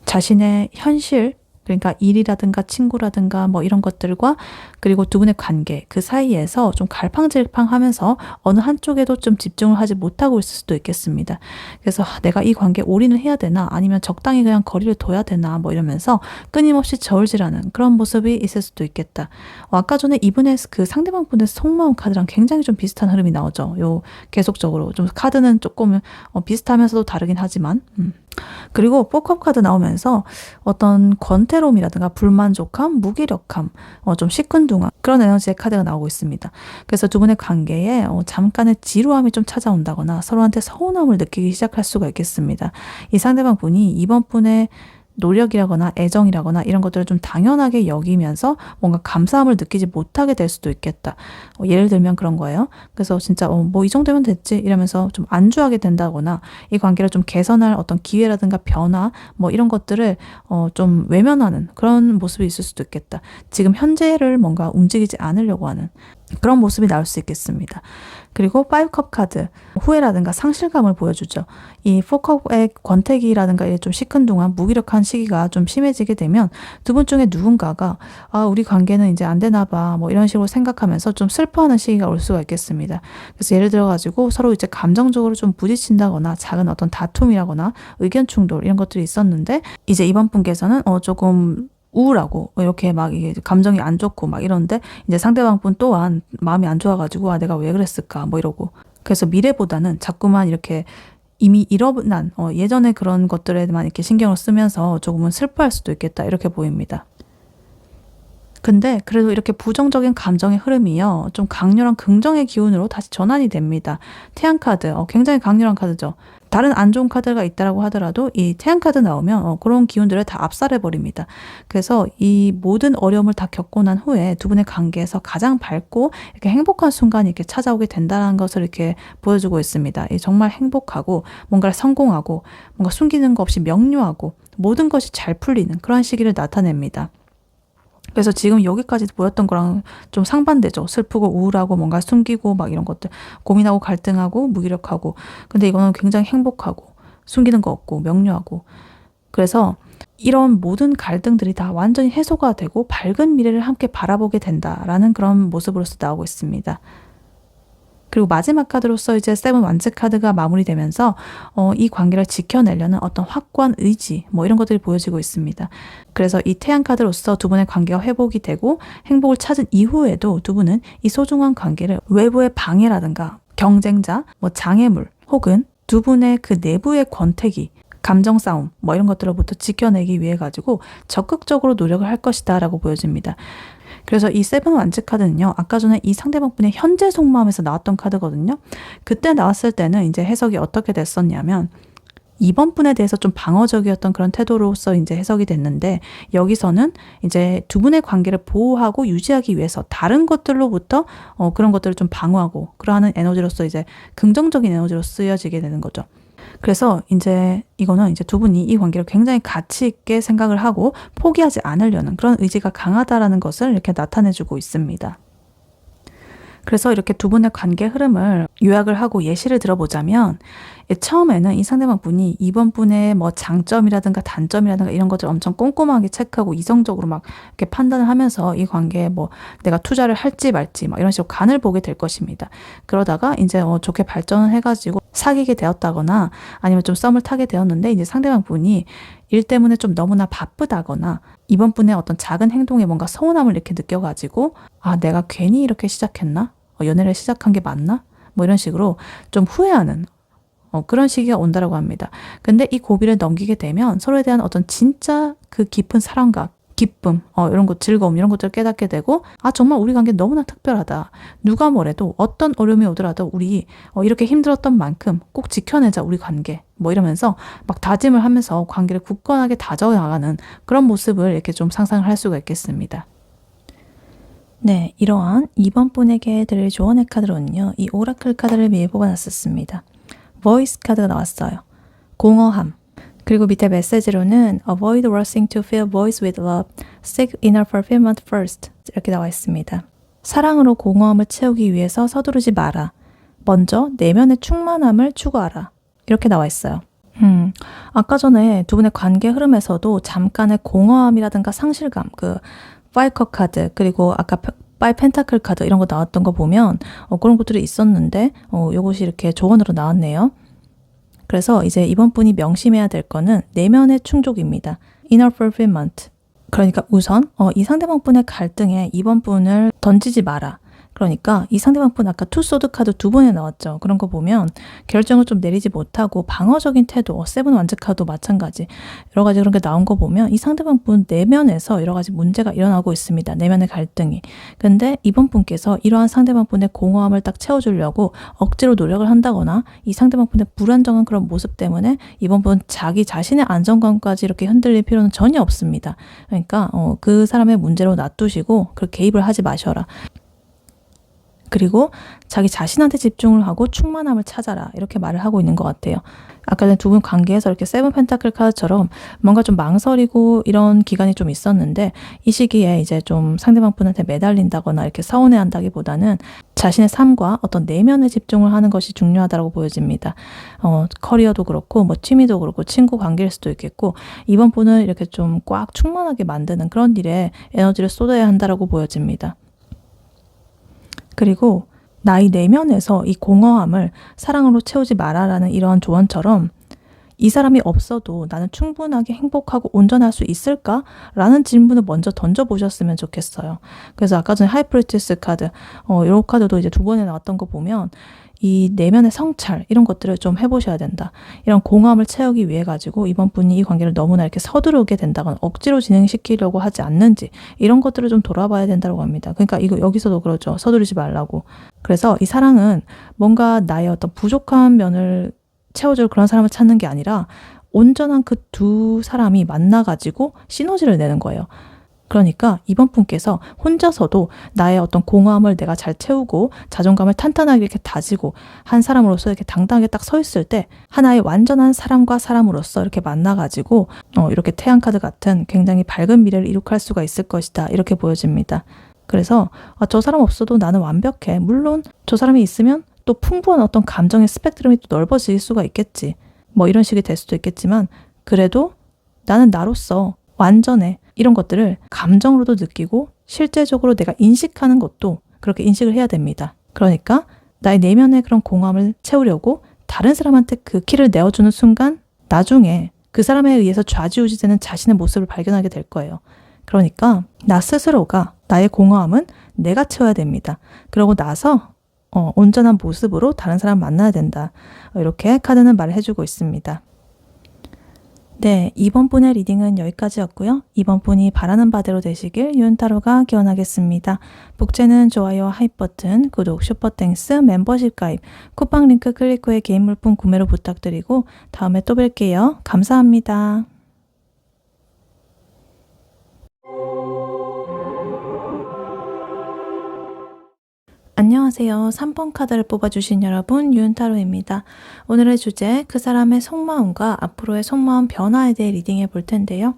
자신의 현실 그러니까 일이라든가 친구라든가 이런 것들과 그리고 두 분의 관계 그 사이에서 좀 갈팡질팡하면서 어느 한쪽에도 좀 집중을 하지 못하고 있을 수도 있겠습니다. 그래서 내가 이 관계에 올인을 해야 되나 아니면 적당히 그냥 거리를 둬야 되나 이러면서 끊임없이 저울질하는 그런 모습이 있을 수도 있겠다. 아까 전에 이분의 그 상대방 분의 속마음 카드랑 굉장히 좀 비슷한 흐름이 나오죠. 계속적으로 좀 카드는 조금 비슷하면서도 다르긴 하지만 그리고 포컵 카드 나오면서 어떤 권태로움이라든가 불만족함, 무기력함, 좀 시큰둥한 그런 에너지의 카드가 나오고 있습니다. 그래서 두 분의 관계에 잠깐의 지루함이 좀 찾아온다거나 서로한테 서운함을 느끼기 시작할 수가 있겠습니다. 이 상대방 분이 이번 분의 노력이라거나 애정이라거나 이런 것들을 좀 당연하게 여기면서 뭔가 감사함을 느끼지 못하게 될 수도 있겠다. 예를 들면 그런 거예요. 그래서 진짜 뭐 이 정도면 됐지 이러면서 좀 안주하게 된다거나 이 관계를 좀 개선할 어떤 기회라든가 변화 뭐 이런 것들을 좀 외면하는 그런 모습이 있을 수도 있겠다. 지금 현재를 뭔가 움직이지 않으려고 하는 그런 모습이 나올 수 있겠습니다. 그리고 5컵 카드, 후회라든가 상실감을 보여주죠. 이 4컵의 권태기라든가 좀 시큰둥한 무기력한 시기가 좀 심해지게 되면 두 분 중에 누군가가 우리 관계는 이제 안 되나 봐 뭐 이런 식으로 생각하면서 좀 슬퍼하는 시기가 올 수가 있겠습니다. 그래서 예를 들어 가지고 서로 이제 감정적으로 좀 부딪힌다거나 작은 어떤 다툼이라거나 의견 충돌 이런 것들이 있었는데 이제 이번 분께서는 조금 우울하고 이렇게 막 이게 감정이 안 좋고 막 이러는데 이제 상대방 분 또한 마음이 안 좋아가지고 내가 왜 그랬을까 뭐 이러고 그래서 미래보다는 자꾸만 이렇게 이미 일어난 예전에 그런 것들에만 이렇게 신경을 쓰면서 조금은 슬퍼할 수도 있겠다 이렇게 보입니다. 근데 그래도 이렇게 부정적인 감정의 흐름이요. 좀 강렬한 긍정의 기운으로 다시 전환이 됩니다. 태양 카드, 굉장히 강렬한 카드죠. 다른 안 좋은 카드가 있다라고 하더라도 이 태양 카드 나오면 그런 기운들을 다 압살해 버립니다. 그래서 이 모든 어려움을 다 겪고 난 후에 두 분의 관계에서 가장 밝고 이렇게 행복한 순간이 이렇게 찾아오게 된다는 것을 이렇게 보여주고 있습니다. 정말 행복하고 뭔가를 성공하고 뭔가 숨기는 거 없이 명료하고 모든 것이 잘 풀리는 그런 시기를 나타냅니다. 그래서 지금 여기까지 보였던 거랑 좀 상반되죠. 슬프고 우울하고 뭔가 숨기고 막 이런 것들 고민하고 갈등하고 무기력하고 근데 이거는 굉장히 행복하고 숨기는 거 없고 명료하고 그래서 이런 모든 갈등들이 다 완전히 해소가 되고 밝은 미래를 함께 바라보게 된다라는 그런 모습으로서 나오고 있습니다. 그리고 마지막 카드로서 이제 세븐 완즈 카드가 마무리되면서 이 관계를 지켜내려는 어떤 확고한 의지 뭐 이런 것들이 보여지고 있습니다. 그래서 이 태양 카드로서 두 분의 관계가 회복이 되고 행복을 찾은 이후에도 두 분은 이 소중한 관계를 외부의 방해라든가 경쟁자, 뭐 장애물 혹은 두 분의 그 내부의 권태기 감정 싸움 뭐 이런 것들로부터 지켜내기 위해 가지고 적극적으로 노력을 할 것이다 라고 보여집니다. 그래서 이 세븐 완즈 카드는요. 아까 전에 이 상대방분의 현재 속마음에서 나왔던 카드거든요. 그때 나왔을 때는 이제 해석이 어떻게 됐었냐면 이번 분에 대해서 좀 방어적이었던 그런 태도로서 이제 해석이 됐는데 여기서는 이제 두 분의 관계를 보호하고 유지하기 위해서 다른 것들로부터 그런 것들을 좀 방어하고 그러한 에너지로서 이제 긍정적인 에너지로 쓰여지게 되는 거죠. 그래서 이제 이거는 이제 두 분이 이 관계를 굉장히 가치 있게 생각을 하고 포기하지 않으려는 그런 의지가 강하다라는 것을 이렇게 나타내주고 있습니다. 그래서 이렇게 두 분의 관계 흐름을 요약을 하고 예시를 들어보자면 처음에는 이 상대방 분이 이번 분의 뭐 장점이라든가 단점이라든가 이런 것들 엄청 꼼꼼하게 체크하고 이성적으로 막 이렇게 판단을 하면서 이 관계에 뭐 내가 투자를 할지 말지 막 이런 식으로 간을 보게 될 것입니다. 그러다가 이제 좋게 발전을 해가지고 사귀게 되었다거나 아니면 좀 썸을 타게 되었는데 이제 상대방 분이 일 때문에 좀 너무나 바쁘다거나 이번 분의 어떤 작은 행동에 뭔가 서운함을 이렇게 느껴가지고 내가 괜히 이렇게 시작했나? 연애를 시작한 게 맞나? 뭐 이런 식으로 좀 후회하는 그런 시기가 온다라고 합니다. 근데 이 고비를 넘기게 되면 서로에 대한 어떤 진짜 그 깊은 사랑과 기쁨, 이런 것, 즐거움, 이런 것들을 깨닫게 되고, 정말 우리 관계 너무나 특별하다. 누가 뭐래도 어떤 어려움이 오더라도 우리 이렇게 힘들었던 만큼 꼭 지켜내자, 우리 관계. 뭐 이러면서 막 다짐을 하면서 관계를 굳건하게 다져나가는 그런 모습을 이렇게 좀 상상을 할 수가 있겠습니다. 네, 이러한 이번 분에게 드릴 조언의 카드로는요, 이 오라클 카드를 미리 뽑아놨었습니다. 보이스 카드가 나왔어요. 공허함. 그리고 밑에 메시지로는 Avoid rushing to fill voids with love. Seek inner fulfillment first. 이렇게 나와 있습니다. 사랑으로 공허함을 채우기 위해서 서두르지 마라. 먼저 내면의 충만함을 추구하라. 이렇게 나와 있어요. 아까 전에 두 분의 관계 흐름에서도 잠깐의 공허함이라든가 상실감, 그 파이컵 카드 그리고 아까 파이 펜타클 카드 이런 거 나왔던 거 보면 그런 것들이 있었는데 요것이 이렇게 조언으로 나왔네요. 그래서 이제 이번 분이 명심해야 될 거는 내면의 충족입니다. inner fulfillment. 그러니까 우선 이 상대방 분의 갈등에 이번 분을 던지지 마라. 그러니까 이 상대방분 아까 투소드 카드 두 번에 나왔죠. 그런 거 보면 결정을 좀 내리지 못하고 방어적인 태도, 세븐 완즈 카드도 마찬가지. 여러 가지 그런 게 나온 거 보면 이 상대방분 내면에서 여러 가지 문제가 일어나고 있습니다. 내면의 갈등이. 근데 이번 분께서 이러한 상대방분의 공허함을 딱 채워주려고 억지로 노력을 한다거나 이 상대방분의 불안정한 그런 모습 때문에 이번 분 자기 자신의 안정감까지 이렇게 흔들릴 필요는 전혀 없습니다. 그러니까 그 사람의 문제로 놔두시고 그렇게 개입을 하지 마셔라. 그리고 자기 자신한테 집중을 하고 충만함을 찾아라. 이렇게 말을 하고 있는 것 같아요. 아까 전에 두 분 관계에서 이렇게 세븐 펜타클 카드처럼 뭔가 좀 망설이고 이런 기간이 좀 있었는데 이 시기에 이제 좀 상대방 분한테 매달린다거나 이렇게 서운해한다기보다는 자신의 삶과 어떤 내면에 집중을 하는 것이 중요하다고 보여집니다. 커리어도 그렇고 뭐 취미도 그렇고 친구 관계일 수도 있겠고 이번 분은 이렇게 좀 꽉 충만하게 만드는 그런 일에 에너지를 쏟아야 한다고 보여집니다. 그리고 나의 내면에서 이 공허함을 사랑으로 채우지 마라라는 이러한 조언처럼 이 사람이 없어도 나는 충분하게 행복하고 온전할 수 있을까? 라는 질문을 먼저 던져보셨으면 좋겠어요. 그래서 아까 전에 하이프리티스 카드, 이 카드도 이제 두 번에 나왔던 거 보면 이 내면의 성찰 이런 것들을 좀 해보셔야 된다. 이런 공허함을 채우기 위해 가지고 이번 분이 이 관계를 너무나 이렇게 서두르게 된다거나 억지로 진행시키려고 하지 않는지 이런 것들을 좀 돌아봐야 된다고 합니다. 그러니까 이거 여기서도 그러죠. 서두르지 말라고. 그래서 이 사랑은 뭔가 나의 어떤 부족한 면을 채워줄 그런 사람을 찾는 게 아니라 온전한 그 두 사람이 만나가지고 시너지를 내는 거예요. 그러니까 이번 분께서 혼자서도 나의 어떤 공허함을 내가 잘 채우고 자존감을 탄탄하게 이렇게 다지고 한 사람으로서 이렇게 당당하게 딱 서 있을 때 하나의 완전한 사람과 사람으로서 이렇게 만나가지고 이렇게 태양카드 같은 굉장히 밝은 미래를 이룩할 수가 있을 것이다. 이렇게 보여집니다. 그래서 저 사람 없어도 나는 완벽해. 물론 저 사람이 있으면 또 풍부한 어떤 감정의 스펙트럼이 또 넓어질 수가 있겠지. 뭐 이런 식이 될 수도 있겠지만 그래도 나는 나로서 완전해. 이런 것들을 감정으로도 느끼고 실제적으로 내가 인식하는 것도 그렇게 인식을 해야 됩니다. 그러니까 나의 내면의 그런 공허함을 채우려고 다른 사람한테 그 키를 내어주는 순간 나중에 그 사람에 의해서 좌지우지되는 자신의 모습을 발견하게 될 거예요. 그러니까 나 스스로가 나의 공허함은 내가 채워야 됩니다. 그러고 나서 온전한 모습으로 다른 사람 만나야 된다. 이렇게 카드는 말을 해주고 있습니다. 네, 이번 분의 리딩은 여기까지였고요. 이번 분이 바라는 바대로 되시길 윤타로가 기원하겠습니다. 복제는 좋아요와 하이프 버튼, 구독, 슈퍼땡스, 멤버십 가입, 쿠팡 링크 클릭 후에 개인 물품 구매로 부탁드리고 다음에 또 뵐게요. 감사합니다. 안녕하세요. 3번 카드를 뽑아주신 여러분, 윤타로입니다. 오늘의 주제, 그 사람의 속마음과 앞으로의 속마음 변화에 대해 리딩해 볼 텐데요.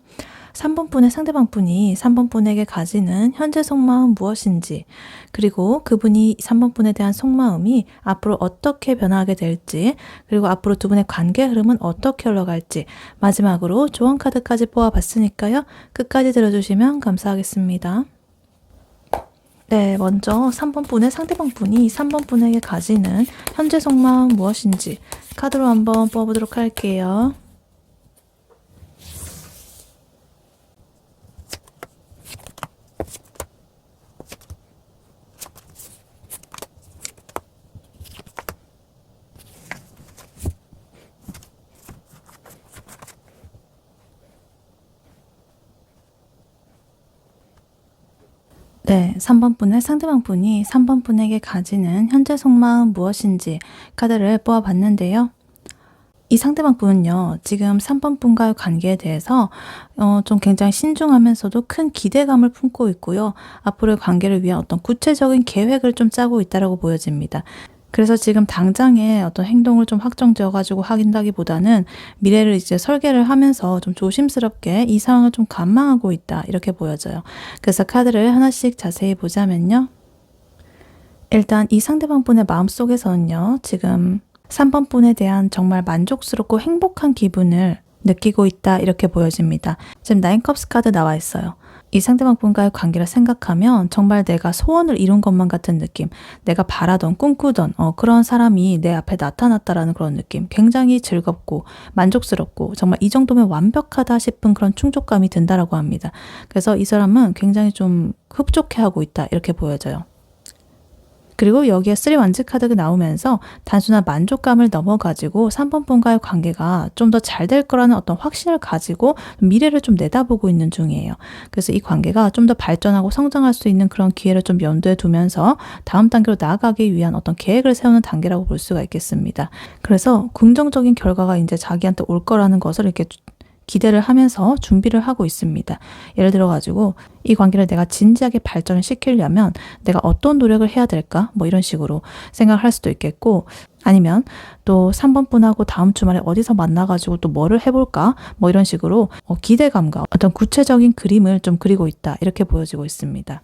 3번 분의 상대방 분이 3번 분에게 가지는 현재 속마음 무엇인지, 그리고 그분이 3번 분에 대한 속마음이 앞으로 어떻게 변화하게 될지, 그리고 앞으로 두 분의 관계 흐름은 어떻게 흘러갈지, 마지막으로 조언 카드까지 뽑아봤으니까요. 끝까지 들어주시면 감사하겠습니다. 네, 먼저 3번 분의 상대방 분이 3번 분에게 가지는 현재 속마음 무엇인지 카드로 한번 뽑아보도록 할게요. 네, 3번 분의 상대방 분이 3번 분에게 가지는 현재 속마음 무엇인지 카드를 뽑아봤는데요. 이 상대방 분은요, 지금 3번 분과의 관계에 대해서 좀 굉장히 신중하면서도 큰 기대감을 품고 있고요. 앞으로의 관계를 위한 어떤 구체적인 계획을 좀 짜고 있다고 보여집니다. 그래서 지금 당장의 어떤 행동을 좀 확정지어가지고 하긴다기보다는 미래를 이제 설계를 하면서 좀 조심스럽게 이 상황을 좀 관망하고 있다. 이렇게 보여져요. 그래서 카드를 하나씩 자세히 보자면요. 일단 이 상대방 분의 마음속에서는요. 지금 3번 분에 대한 정말 만족스럽고 행복한 기분을 느끼고 있다. 이렇게 보여집니다. 지금 9컵스 카드 나와 있어요. 이 상대방 분과의 관계를 생각하면 정말 내가 소원을 이룬 것만 같은 느낌, 내가 바라던 꿈꾸던 그런 사람이 내 앞에 나타났다라는 그런 느낌, 굉장히 즐겁고 만족스럽고 정말 이 정도면 완벽하다 싶은 그런 충족감이 든다라고 합니다. 그래서 이 사람은 굉장히 좀 흡족해하고 있다 이렇게 보여져요. 그리고 여기에 3 완즈 카드가 나오면서 단순한 만족감을 넘어가지고 3번 분과의 관계가 좀 더 잘 될 거라는 어떤 확신을 가지고 미래를 좀 내다보고 있는 중이에요. 그래서 이 관계가 좀 더 발전하고 성장할 수 있는 그런 기회를 좀 염두에 두면서 다음 단계로 나아가기 위한 어떤 계획을 세우는 단계라고 볼 수가 있겠습니다. 그래서 긍정적인 결과가 이제 자기한테 올 거라는 것을 이렇게 기대를 하면서 준비를 하고 있습니다. 예를 들어 가지고 이 관계를 내가 진지하게 발전을 시키려면 내가 어떤 노력을 해야 될까? 뭐 이런 식으로 생각을 할 수도 있겠고, 아니면 또 3번 분하고 다음 주말에 어디서 만나가지고 또 뭐를 해볼까? 뭐 이런 식으로 기대감과 어떤 구체적인 그림을 좀 그리고 있다, 이렇게 보여지고 있습니다.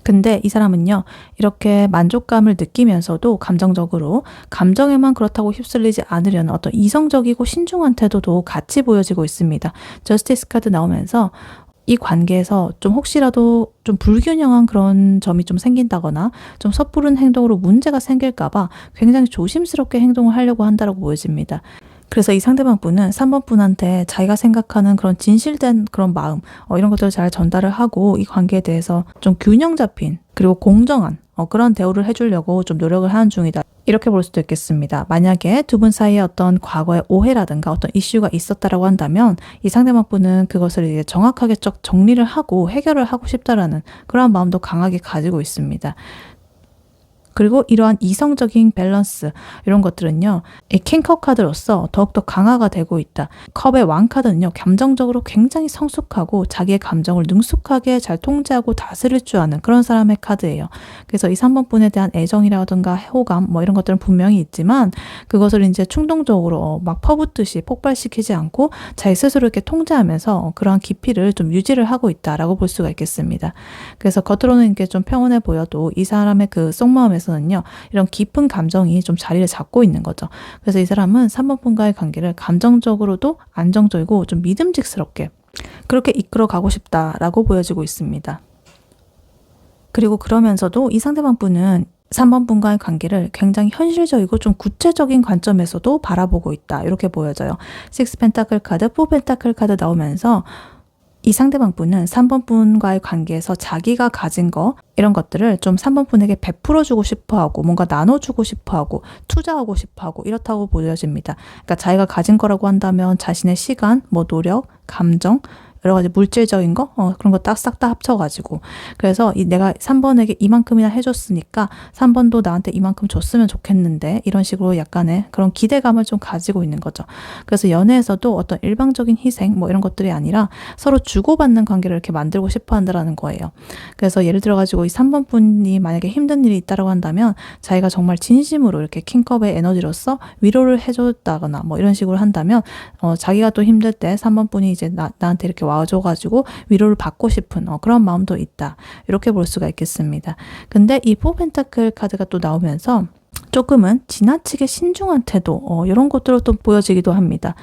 근데 이 사람은요, 이렇게 만족감을 느끼면서도 감정적으로 감정에만 그렇다고 휩쓸리지 않으려는 어떤 이성적이고 신중한 태도도 같이 보여지고 있습니다. 저스티스 카드 나오면서 이 관계에서 좀 혹시라도 좀 불균형한 그런 점이 좀 생긴다거나 좀 섣부른 행동으로 문제가 생길까봐 굉장히 조심스럽게 행동을 하려고 한다고 보여집니다. 그래서 이 상대방 분은 3번 분한테 자기가 생각하는 그런 진실된 그런 마음, 이런 것들을 잘 전달을 하고 이 관계에 대해서 좀 균형 잡힌 그리고 공정한 그런 대우를 해주려고 좀 노력을 하는 중이다, 이렇게 볼 수도 있겠습니다. 만약에 두 분 사이에 어떤 과거의 오해라든가 어떤 이슈가 있었다라고 한다면 이 상대방 분은 그것을 이제 정확하게 정리를 하고 해결을 하고 싶다라는 그런 마음도 강하게 가지고 있습니다. 그리고 이러한 이성적인 밸런스, 이런 것들은요, 이 킹컵 카드로서 더욱더 강화가 되고 있다. 컵의 왕 카드는요, 감정적으로 굉장히 성숙하고 자기의 감정을 능숙하게 잘 통제하고 다스릴 줄 아는 그런 사람의 카드예요. 그래서 이 3번 분에 대한 애정이라든가 호감 뭐 이런 것들은 분명히 있지만 그것을 이제 충동적으로 막 퍼붓듯이 폭발시키지 않고 자기 스스로 이렇게 통제하면서 그러한 깊이를 좀 유지를 하고 있다라고 볼 수가 있겠습니다. 그래서 겉으로는 이렇게 좀 평온해 보여도 이 사람의 그 속마음에서는요, 이런 깊은 감정이 좀 자리를 잡고 있는 거죠. 그래서 이 사람은 3번 분과의 관계를 감정적으로도 안정적이고 좀 믿음직스럽게 그렇게 이끌어 가고 싶다라고 보여지고 있습니다. 그리고 그러면서도 이 상대방 분은 3번 분과의 관계를 굉장히 현실적이고 좀 구체적인 관점에서도 바라보고 있다, 이렇게 보여져요. 6 펜타클 카드, 4 펜타클 카드 나오면서 이 상대방 분은 3번 분과의 관계에서 자기가 가진 거, 이런 것들을 좀 3번 분에게 베풀어주고 싶어하고 뭔가 나눠주고 싶어하고 투자하고 싶어하고 이렇다고 보여집니다. 그러니까 자기가 가진 거라고 한다면 자신의 시간, 뭐 노력, 감정, 여러 가지 물질적인 거, 그런 거 딱 싹 다 합쳐가지고. 그래서 내가 3번에게 이만큼이나 해줬으니까 3번도 나한테 이만큼 줬으면 좋겠는데, 이런 식으로 약간의 그런 기대감을 좀 가지고 있는 거죠. 그래서 연애에서도 어떤 일방적인 희생, 뭐 이런 것들이 아니라 서로 주고받는 관계를 이렇게 만들고 싶어 한다라는 거예요. 그래서 예를 들어가지고 이 3번 분이 만약에 힘든 일이 있다고 한다면 자기가 정말 진심으로 이렇게 킹컵의 에너지로서 위로를 해줬다거나 뭐 이런 식으로 한다면, 자기가 또 힘들 때 3번 분이 이제 나한테 이렇게 와줘가지고 위로를 받고 싶은 그런 마음도 있다, 이렇게 볼 수가 있겠습니다. 근데 이 4 펜타클 카드가 또 나오면서 조금은 지나치게 신중한 태도, 이런 것들로 또 보여지기도 합니다.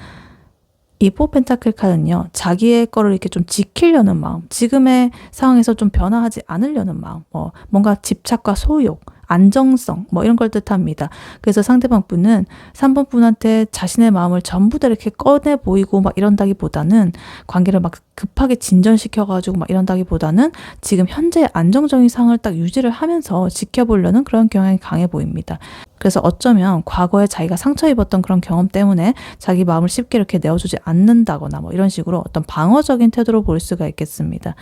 이 4 펜타클 카드는요, 자기의 거를 이렇게 좀 지키려는 마음, 지금의 상황에서 좀 변화하지 않으려는 마음, 뭔가 집착과 소욕, 안정성, 뭐 이런 걸 뜻합니다. 그래서 상대방 분은 3번 분한테 자신의 마음을 전부 다 이렇게 꺼내 보이고 막 이런다기보다는, 관계를 막 급하게 진전시켜가지고 막 이런다기보다는 지금 현재의 안정적인 상황을 딱 유지를 하면서 지켜보려는 그런 경향이 강해 보입니다. 그래서 어쩌면 과거에 자기가 상처 입었던 그런 경험 때문에 자기 마음을 쉽게 이렇게 내어주지 않는다거나 뭐 이런 식으로 어떤 방어적인 태도로 볼 수가 있겠습니다.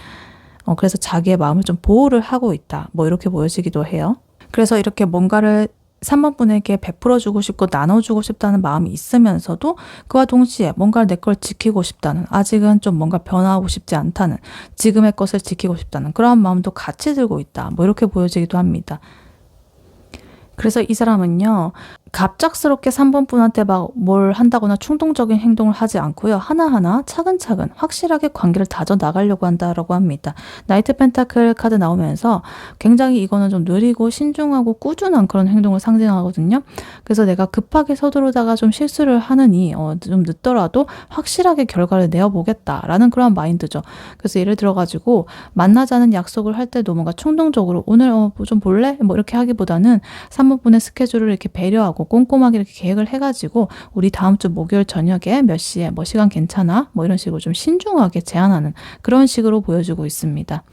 그래서 자기의 마음을 좀 보호를 하고 있다, 뭐 이렇게 보여지기도 해요. 그래서 이렇게 뭔가를 3번 분에게 베풀어주고 싶고 나눠주고 싶다는 마음이 있으면서도 그와 동시에 뭔가 내 걸 지키고 싶다는, 아직은 좀 뭔가 변화하고 싶지 않다는, 지금의 것을 지키고 싶다는 그러한 마음도 같이 들고 있다, 뭐 이렇게 보여지기도 합니다. 그래서 이 사람은요, 갑작스럽게 3번 분한테 막 뭘 한다거나 충동적인 행동을 하지 않고요, 하나하나 차근차근 확실하게 관계를 다져 나가려고 한다라고 합니다. 나이트 펜타클 카드 나오면서 굉장히 이거는 좀 느리고 신중하고 꾸준한 그런 행동을 상징하거든요. 그래서 내가 급하게 서두르다가 좀 실수를 하느니 좀 늦더라도 확실하게 결과를 내어보겠다라는 그런 마인드죠. 그래서 예를 들어가지고 만나자는 약속을 할 때도 뭔가 충동적으로 오늘 좀 볼래? 뭐 이렇게 하기보다는 3번 분의 스케줄을 이렇게 배려하고 꼼꼼하게 이렇게 계획을 해가지고 우리 다음 주 목요일 저녁에 몇 시에 뭐 시간 괜찮아? 뭐 이런 식으로 좀 신중하게 제안하는 그런 식으로 보여주고 있습니다.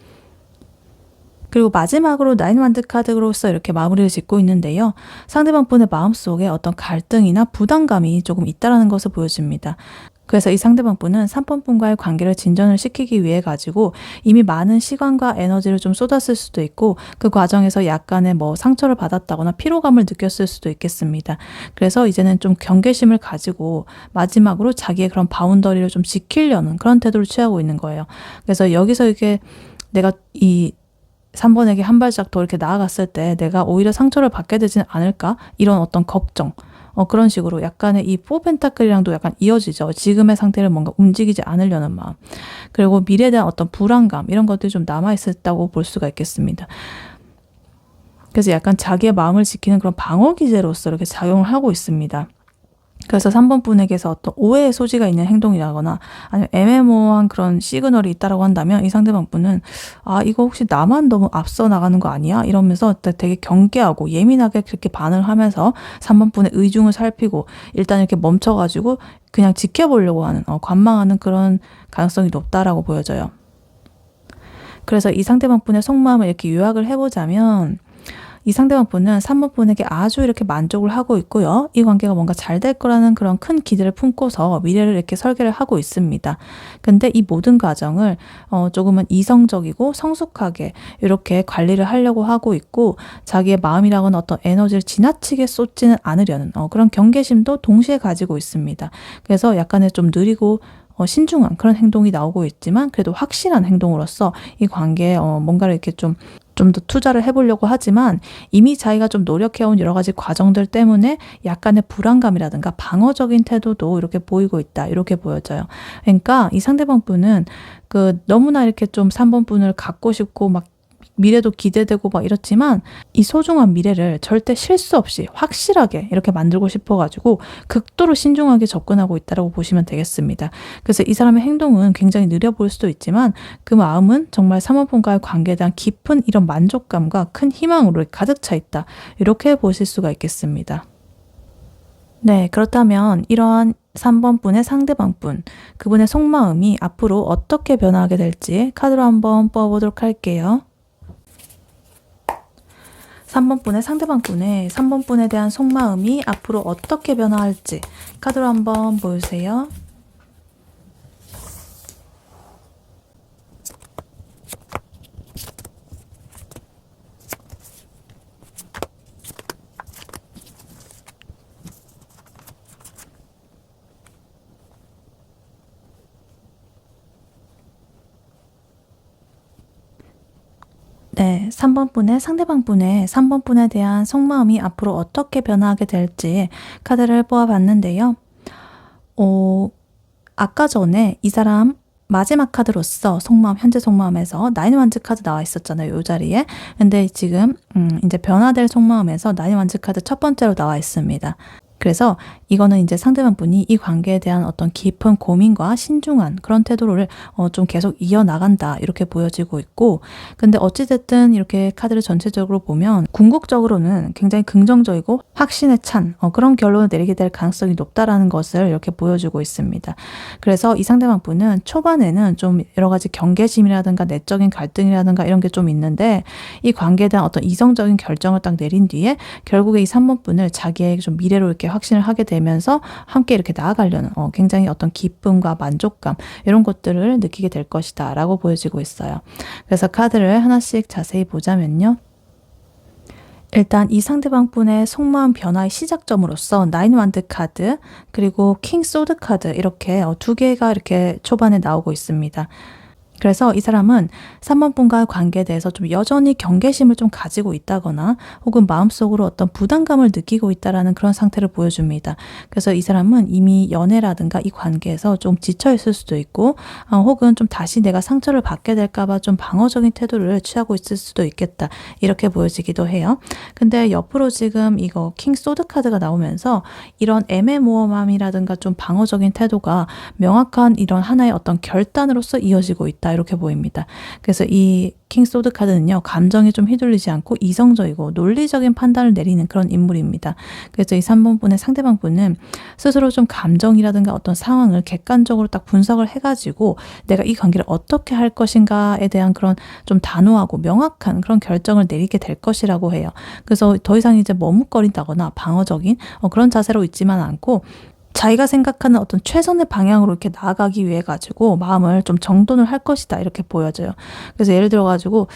그리고 마지막으로 나인 완드 카드로서 이렇게 마무리를 짓고 있는데요. 상대방 분의 마음속에 어떤 갈등이나 부담감이 조금 있다라는 것을 보여줍니다. 그래서 이 상대방 분은 3번 분과의 관계를 진전을 시키기 위해 가지고 이미 많은 시간과 에너지를 좀 쏟았을 수도 있고 그 과정에서 약간의 상처를 받았다거나 피로감을 느꼈을 수도 있겠습니다. 그래서 이제는 좀 경계심을 가지고 마지막으로 자기의 그런 바운더리를 좀 지키려는 그런 태도를 취하고 있는 거예요. 그래서 여기서 이게 내가 이 3번에게 한 발짝 더 이렇게 나아갔을 때 내가 오히려 상처를 받게 되지는 않을까? 이런 어떤 걱정. 그런 식으로 약간의 이 4펜타클이랑도 약간 이어지죠. 지금의 상태를 뭔가 움직이지 않으려는 마음. 그리고 미래에 대한 어떤 불안감, 이런 것들이 좀 남아있었다고 볼 수가 있겠습니다. 그래서 약간 자기의 마음을 지키는 그런 방어 기제로서 이렇게 작용을 하고 있습니다. 그래서 3번 분에게서 어떤 오해의 소지가 있는 행동이라거나 아니면 애매모호한 그런 시그널이 있다라고 한다면 이 상대방 분은 이거 혹시 나만 너무 앞서 나가는 거 아니야? 이러면서 되게 경계하고 예민하게 그렇게 반응을 하면서 3번 분의 의중을 살피고 일단 이렇게 멈춰가지고 그냥 지켜보려고 하는 관망하는 그런 가능성이 높다라고 보여져요. 그래서 이 상대방 분의 속마음을 이렇게 요약을 해보자면 이 상대방 분은 3번 분에게 아주 이렇게 만족을 하고 있고요. 이 관계가 뭔가 잘 될 거라는 그런 큰 기대를 품고서 미래를 이렇게 설계를 하고 있습니다. 근데 이 모든 과정을 조금은 이성적이고 성숙하게 이렇게 관리를 하려고 하고 있고 자기의 마음이라거나 어떤 에너지를 지나치게 쏟지는 않으려는 그런 경계심도 동시에 가지고 있습니다. 그래서 약간의 좀 느리고 신중한 그런 행동이 나오고 있지만 그래도 확실한 행동으로서 이 관계에 뭔가를 이렇게 좀 더 투자를 해보려고 하지만 이미 자기가 좀 노력해온 여러 가지 과정들 때문에 약간의 불안감이라든가 방어적인 태도도 이렇게 보이고 있다. 이렇게 보여져요. 그러니까 이 상대방 분은 너무나 이렇게 좀 3번 분을 갖고 싶고 막 미래도 기대되고 막 이렇지만 이 소중한 미래를 절대 실수 없이 확실하게 이렇게 만들고 싶어가지고 극도로 신중하게 접근하고 있다고 보시면 되겠습니다. 그래서 이 사람의 행동은 굉장히 느려 보일 수도 있지만 그 마음은 정말 3번분과의 관계에 대한 깊은 이런 만족감과 큰 희망으로 가득 차 있다. 이렇게 보실 수가 있겠습니다. 네, 그렇다면 이러한 3번 분의 상대방 분, 그분의 속마음이 앞으로 어떻게 변화하게 될지 카드로 한번 뽑아보도록 할게요. 3번 분의 상대방 분의 3번 분에 대한 속마음이 앞으로 어떻게 변화할지 카드로 한번 보여주세요. 네, 3번 분의 상대방 분의 3번 분에 대한 속마음이 앞으로 어떻게 변화하게 될지 카드를 뽑아봤는데요. 아까 전에 이 사람 마지막 카드로서 속마음, 현재 속마음에서 나인 완즈 카드 나와 있었잖아요. 이 자리에. 근데 지금 이제 변화될 속마음에서 나인 완즈 카드 첫 번째로 나와 있습니다. 그래서 이거는 이제 상대방 분이 이 관계에 대한 어떤 깊은 고민과 신중한 그런 태도를 좀 계속 이어나간다 이렇게 보여지고 있고 근데 어찌됐든 이렇게 카드를 전체적으로 보면 궁극적으로는 굉장히 긍정적이고 확신에 찬 그런 결론을 내리게 될 가능성이 높다라는 것을 이렇게 보여주고 있습니다. 그래서 이 상대방 분은 초반에는 좀 여러 가지 경계심이라든가 내적인 갈등이라든가 이런 게 좀 있는데 이 관계에 대한 어떤 이성적인 결정을 딱 내린 뒤에 결국에 이 3번 분을 자기의 좀 미래로 이렇게 확신을 하게 되면서 함께 이렇게 나아가려는 굉장히 어떤 기쁨과 만족감 이런 것들을 느끼게 될 것이다 라고 보여지고 있어요. 그래서 카드를 하나씩 자세히 보자면요. 일단 이 상대방 분의 속마음 변화의 시작점으로서 나인 완드 카드 그리고 킹 소드 카드 이렇게 두 개가 이렇게 초반에 나오고 있습니다. 그래서 이 사람은 3번 분과의 관계에 대해서 좀 여전히 경계심을 좀 가지고 있다거나 혹은 마음속으로 어떤 부담감을 느끼고 있다라는 그런 상태를 보여줍니다. 그래서 이 사람은 이미 연애라든가 이 관계에서 좀 지쳐 있을 수도 있고 혹은 좀 다시 내가 상처를 받게 될까봐 좀 방어적인 태도를 취하고 있을 수도 있겠다. 이렇게 보여지기도 해요. 근데 옆으로 지금 이거 킹 소드 카드가 나오면서 이런 애매모호함이라든가 좀 방어적인 태도가 명확한 이런 하나의 어떤 결단으로서 이어지고 있다. 있다 이렇게 보입니다. 그래서 이 킹 소드 카드는요, 감정에 좀 휘둘리지 않고 이성적이고 논리적인 판단을 내리는 그런 인물입니다. 그래서 이 3번 분의 상대방 분은 스스로 좀 감정이라든가 어떤 상황을 객관적으로 딱 분석을 해가지고 내가 이 관계를 어떻게 할 것인가에 대한 그런 좀 단호하고 명확한 그런 결정을 내리게 될 것이라고 해요. 그래서 더 이상 이제 머뭇거린다거나 방어적인 그런 자세로 있지만 않고 자기가 생각하는 어떤 최선의 방향으로 이렇게 나아가기 위해 가지고 마음을 좀 정돈을 할 것이다 이렇게 보여져요. 그래서 예를 들어 가지고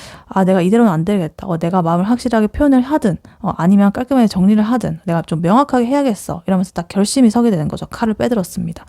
내가 이대로는 안 되겠다. 내가 마음을 확실하게 표현을 하든 아니면 깔끔하게 정리를 하든 내가 좀 명확하게 해야겠어 이러면서 딱 결심이 서게 되는 거죠. 칼을 빼들었습니다.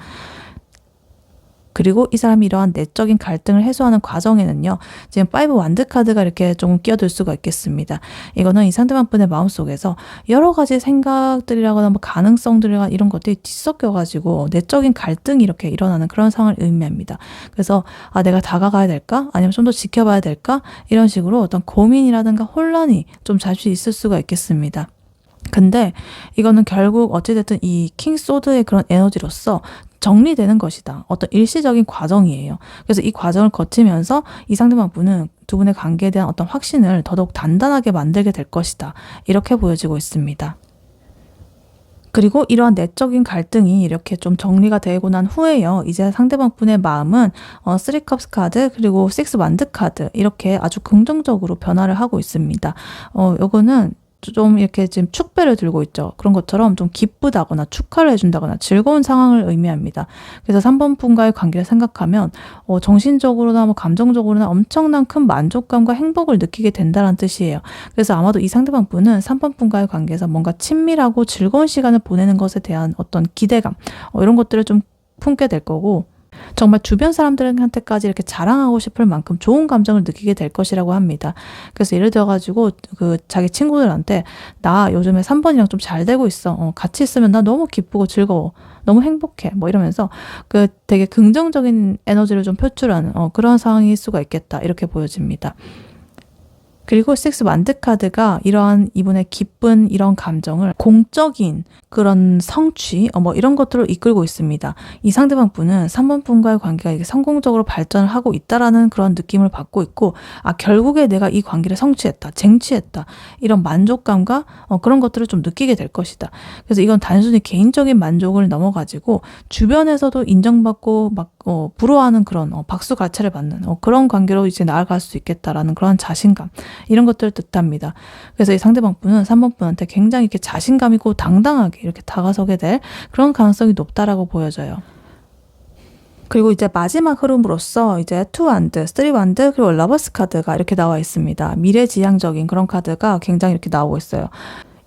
그리고 이 사람이 이러한 내적인 갈등을 해소하는 과정에는요, 지금 5 완드 카드가 이렇게 좀 끼어들 수가 있겠습니다. 이거는 이 상대방 분의 마음속에서 여러 가지 생각들이라거나 뭐 가능성들이나 이런 것들이 뒤섞여가지고 내적인 갈등이 이렇게 일어나는 그런 상황을 의미합니다. 그래서 내가 다가가야 될까? 아니면 좀 더 지켜봐야 될까? 이런 식으로 어떤 고민이라든가 혼란이 좀 잠시 있을 수가 있겠습니다. 근데 이거는 결국 어찌됐든 이 킹 소드의 그런 에너지로서 정리되는 것이다. 어떤 일시적인 과정이에요. 그래서 이 과정을 거치면서 이 상대방 분은 두 분의 관계에 대한 어떤 확신을 더더욱 단단하게 만들게 될 것이다. 이렇게 보여지고 있습니다. 그리고 이러한 내적인 갈등이 이렇게 좀 정리가 되고 난 후에요. 이제 상대방 분의 마음은 3컵스 카드 그리고 6 완드 카드 이렇게 아주 긍정적으로 변화를 하고 있습니다. 요거는 좀 이렇게 지금 축배를 들고 있죠. 그런 것처럼 좀 기쁘다거나 축하를 해준다거나 즐거운 상황을 의미합니다. 그래서 3번 분과의 관계를 생각하면 정신적으로나 뭐 감정적으로나 엄청난 큰 만족감과 행복을 느끼게 된다는 뜻이에요. 그래서 아마도 이 상대방 분은 3번 분과의 관계에서 뭔가 친밀하고 즐거운 시간을 보내는 것에 대한 어떤 기대감 이런 것들을 좀 품게 될 거고 정말 주변 사람들한테까지 이렇게 자랑하고 싶을 만큼 좋은 감정을 느끼게 될 것이라고 합니다. 그래서 예를 들어가지고 자기 친구들한테 나 요즘에 3번이랑 좀 잘 되고 있어. 같이 있으면 나 너무 기쁘고 즐거워. 너무 행복해. 뭐 이러면서 되게 긍정적인 에너지를 좀 표출하는 그런 상황일 수가 있겠다. 이렇게 보여집니다. 그리고 6 완드 카드가 이러한 이분의 기쁜 이런 감정을 공적인 그런 성취 뭐 이런 것들을 이끌고 있습니다. 이 상대방 분은 3번 분과의 관계가 이게 성공적으로 발전을 하고 있다라는 그런 느낌을 받고 있고 결국에 내가 이 관계를 성취했다, 쟁취했다 이런 만족감과 그런 것들을 좀 느끼게 될 것이다. 그래서 이건 단순히 개인적인 만족을 넘어가지고 주변에서도 인정받고 막 부러워하는 그런 박수갈채를 받는 그런 관계로 이제 나아갈 수 있겠다라는 그런 자신감 이런 것들을 뜻합니다. 그래서 이 상대방 분은 3번 분한테 굉장히 이렇게 자신감 있고 당당하게 이렇게 다가서게 될 그런 가능성이 높다라고 보여져요. 그리고 이제 마지막 흐름으로서 이제 2 완드, 3 완드 그리고 러버스 카드가 이렇게 나와 있습니다. 미래지향적인 그런 카드가 굉장히 이렇게 나오고 있어요.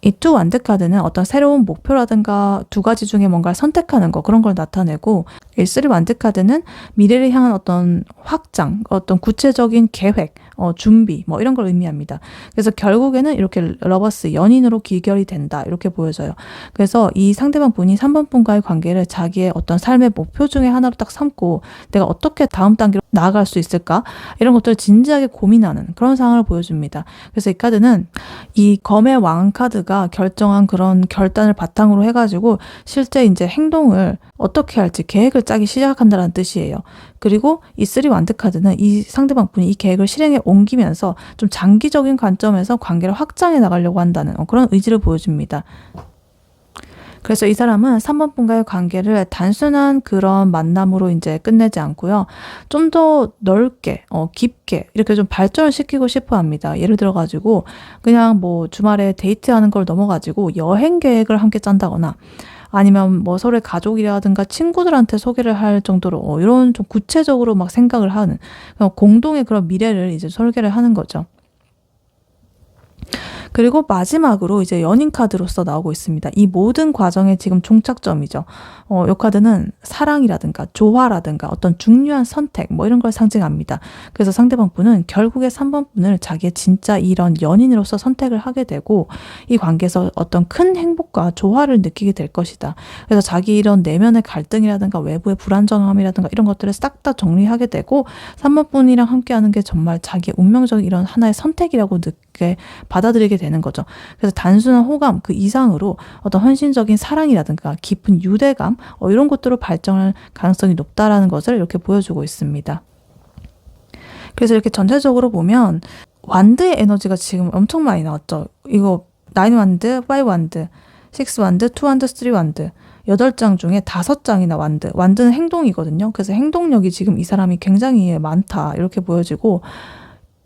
이 2 완드 카드는 어떤 새로운 목표라든가 두 가지 중에 뭔가를 선택하는 거 그런 걸 나타내고 이 3 완드 카드는 미래를 향한 어떤 확장, 어떤 구체적인 계획, 준비 뭐 이런 걸 의미합니다. 그래서 결국에는 이렇게 러버스 연인으로 귀결이 된다 이렇게 보여져요. 그래서 이 상대방 분이 3번 분과의 관계를 자기의 어떤 삶의 목표 중에 하나로 딱 삼고 내가 어떻게 다음 단계로 나아갈 수 있을까 이런 것들을 진지하게 고민하는 그런 상황을 보여줍니다. 그래서 이 카드는 이 검의 왕 카드가 결정한 그런 결단을 바탕으로 해가지고 실제 이제 행동을 어떻게 할지 계획을 짜기 시작한다는 뜻이에요. 그리고 이 3 완드 카드는 이 상대방 분이 이 계획을 실행에 옮기면서 좀 장기적인 관점에서 관계를 확장해 나가려고 한다는 그런 의지를 보여줍니다. 그래서 이 사람은 3번 분과의 관계를 단순한 그런 만남으로 이제 끝내지 않고요. 좀 더 넓게, 깊게 이렇게 좀 발전을 시키고 싶어 합니다. 예를 들어가지고 그냥 뭐 주말에 데이트하는 걸 넘어가지고 여행 계획을 함께 짠다거나 아니면 뭐 서로의 가족이라든가 친구들한테 소개를 할 정도로 이런 좀 구체적으로 막 생각을 하는 공동의 그런 미래를 이제 설계를 하는 거죠. 그리고 마지막으로 이제 연인 카드로서 나오고 있습니다. 이 모든 과정의 지금 종착점이죠. 이 카드는 사랑이라든가 조화라든가 어떤 중요한 선택 뭐 이런 걸 상징합니다. 그래서 상대방 분은 결국에 3번 분을 자기의 진짜 이런 연인으로서 선택을 하게 되고 이 관계에서 어떤 큰 행복과 조화를 느끼게 될 것이다. 그래서 자기 이런 내면의 갈등이라든가 외부의 불안정함이라든가 이런 것들을 싹 다 정리하게 되고 3번 분이랑 함께하는 게 정말 자기의 운명적인 이런 하나의 선택이라고 느끼게 받아들이게 되는 거죠. 그래서 단순한 호감 그 이상으로 어떤 헌신적인 사랑이라든가 깊은 유대감 이런 것들로 발전할 가능성이 높다라는 것을 이렇게 보여주고 있습니다. 그래서 이렇게 전체적으로 보면 완드의 에너지가 지금 엄청 많이 나왔죠. 이거 9 완드, 5 완드, 6 완드, 2 완드, 3 완드 8장 중에 5장이나 완드. 완드는 행동이거든요. 그래서 행동력이 지금 이 사람이 굉장히 많다 이렇게 보여지고,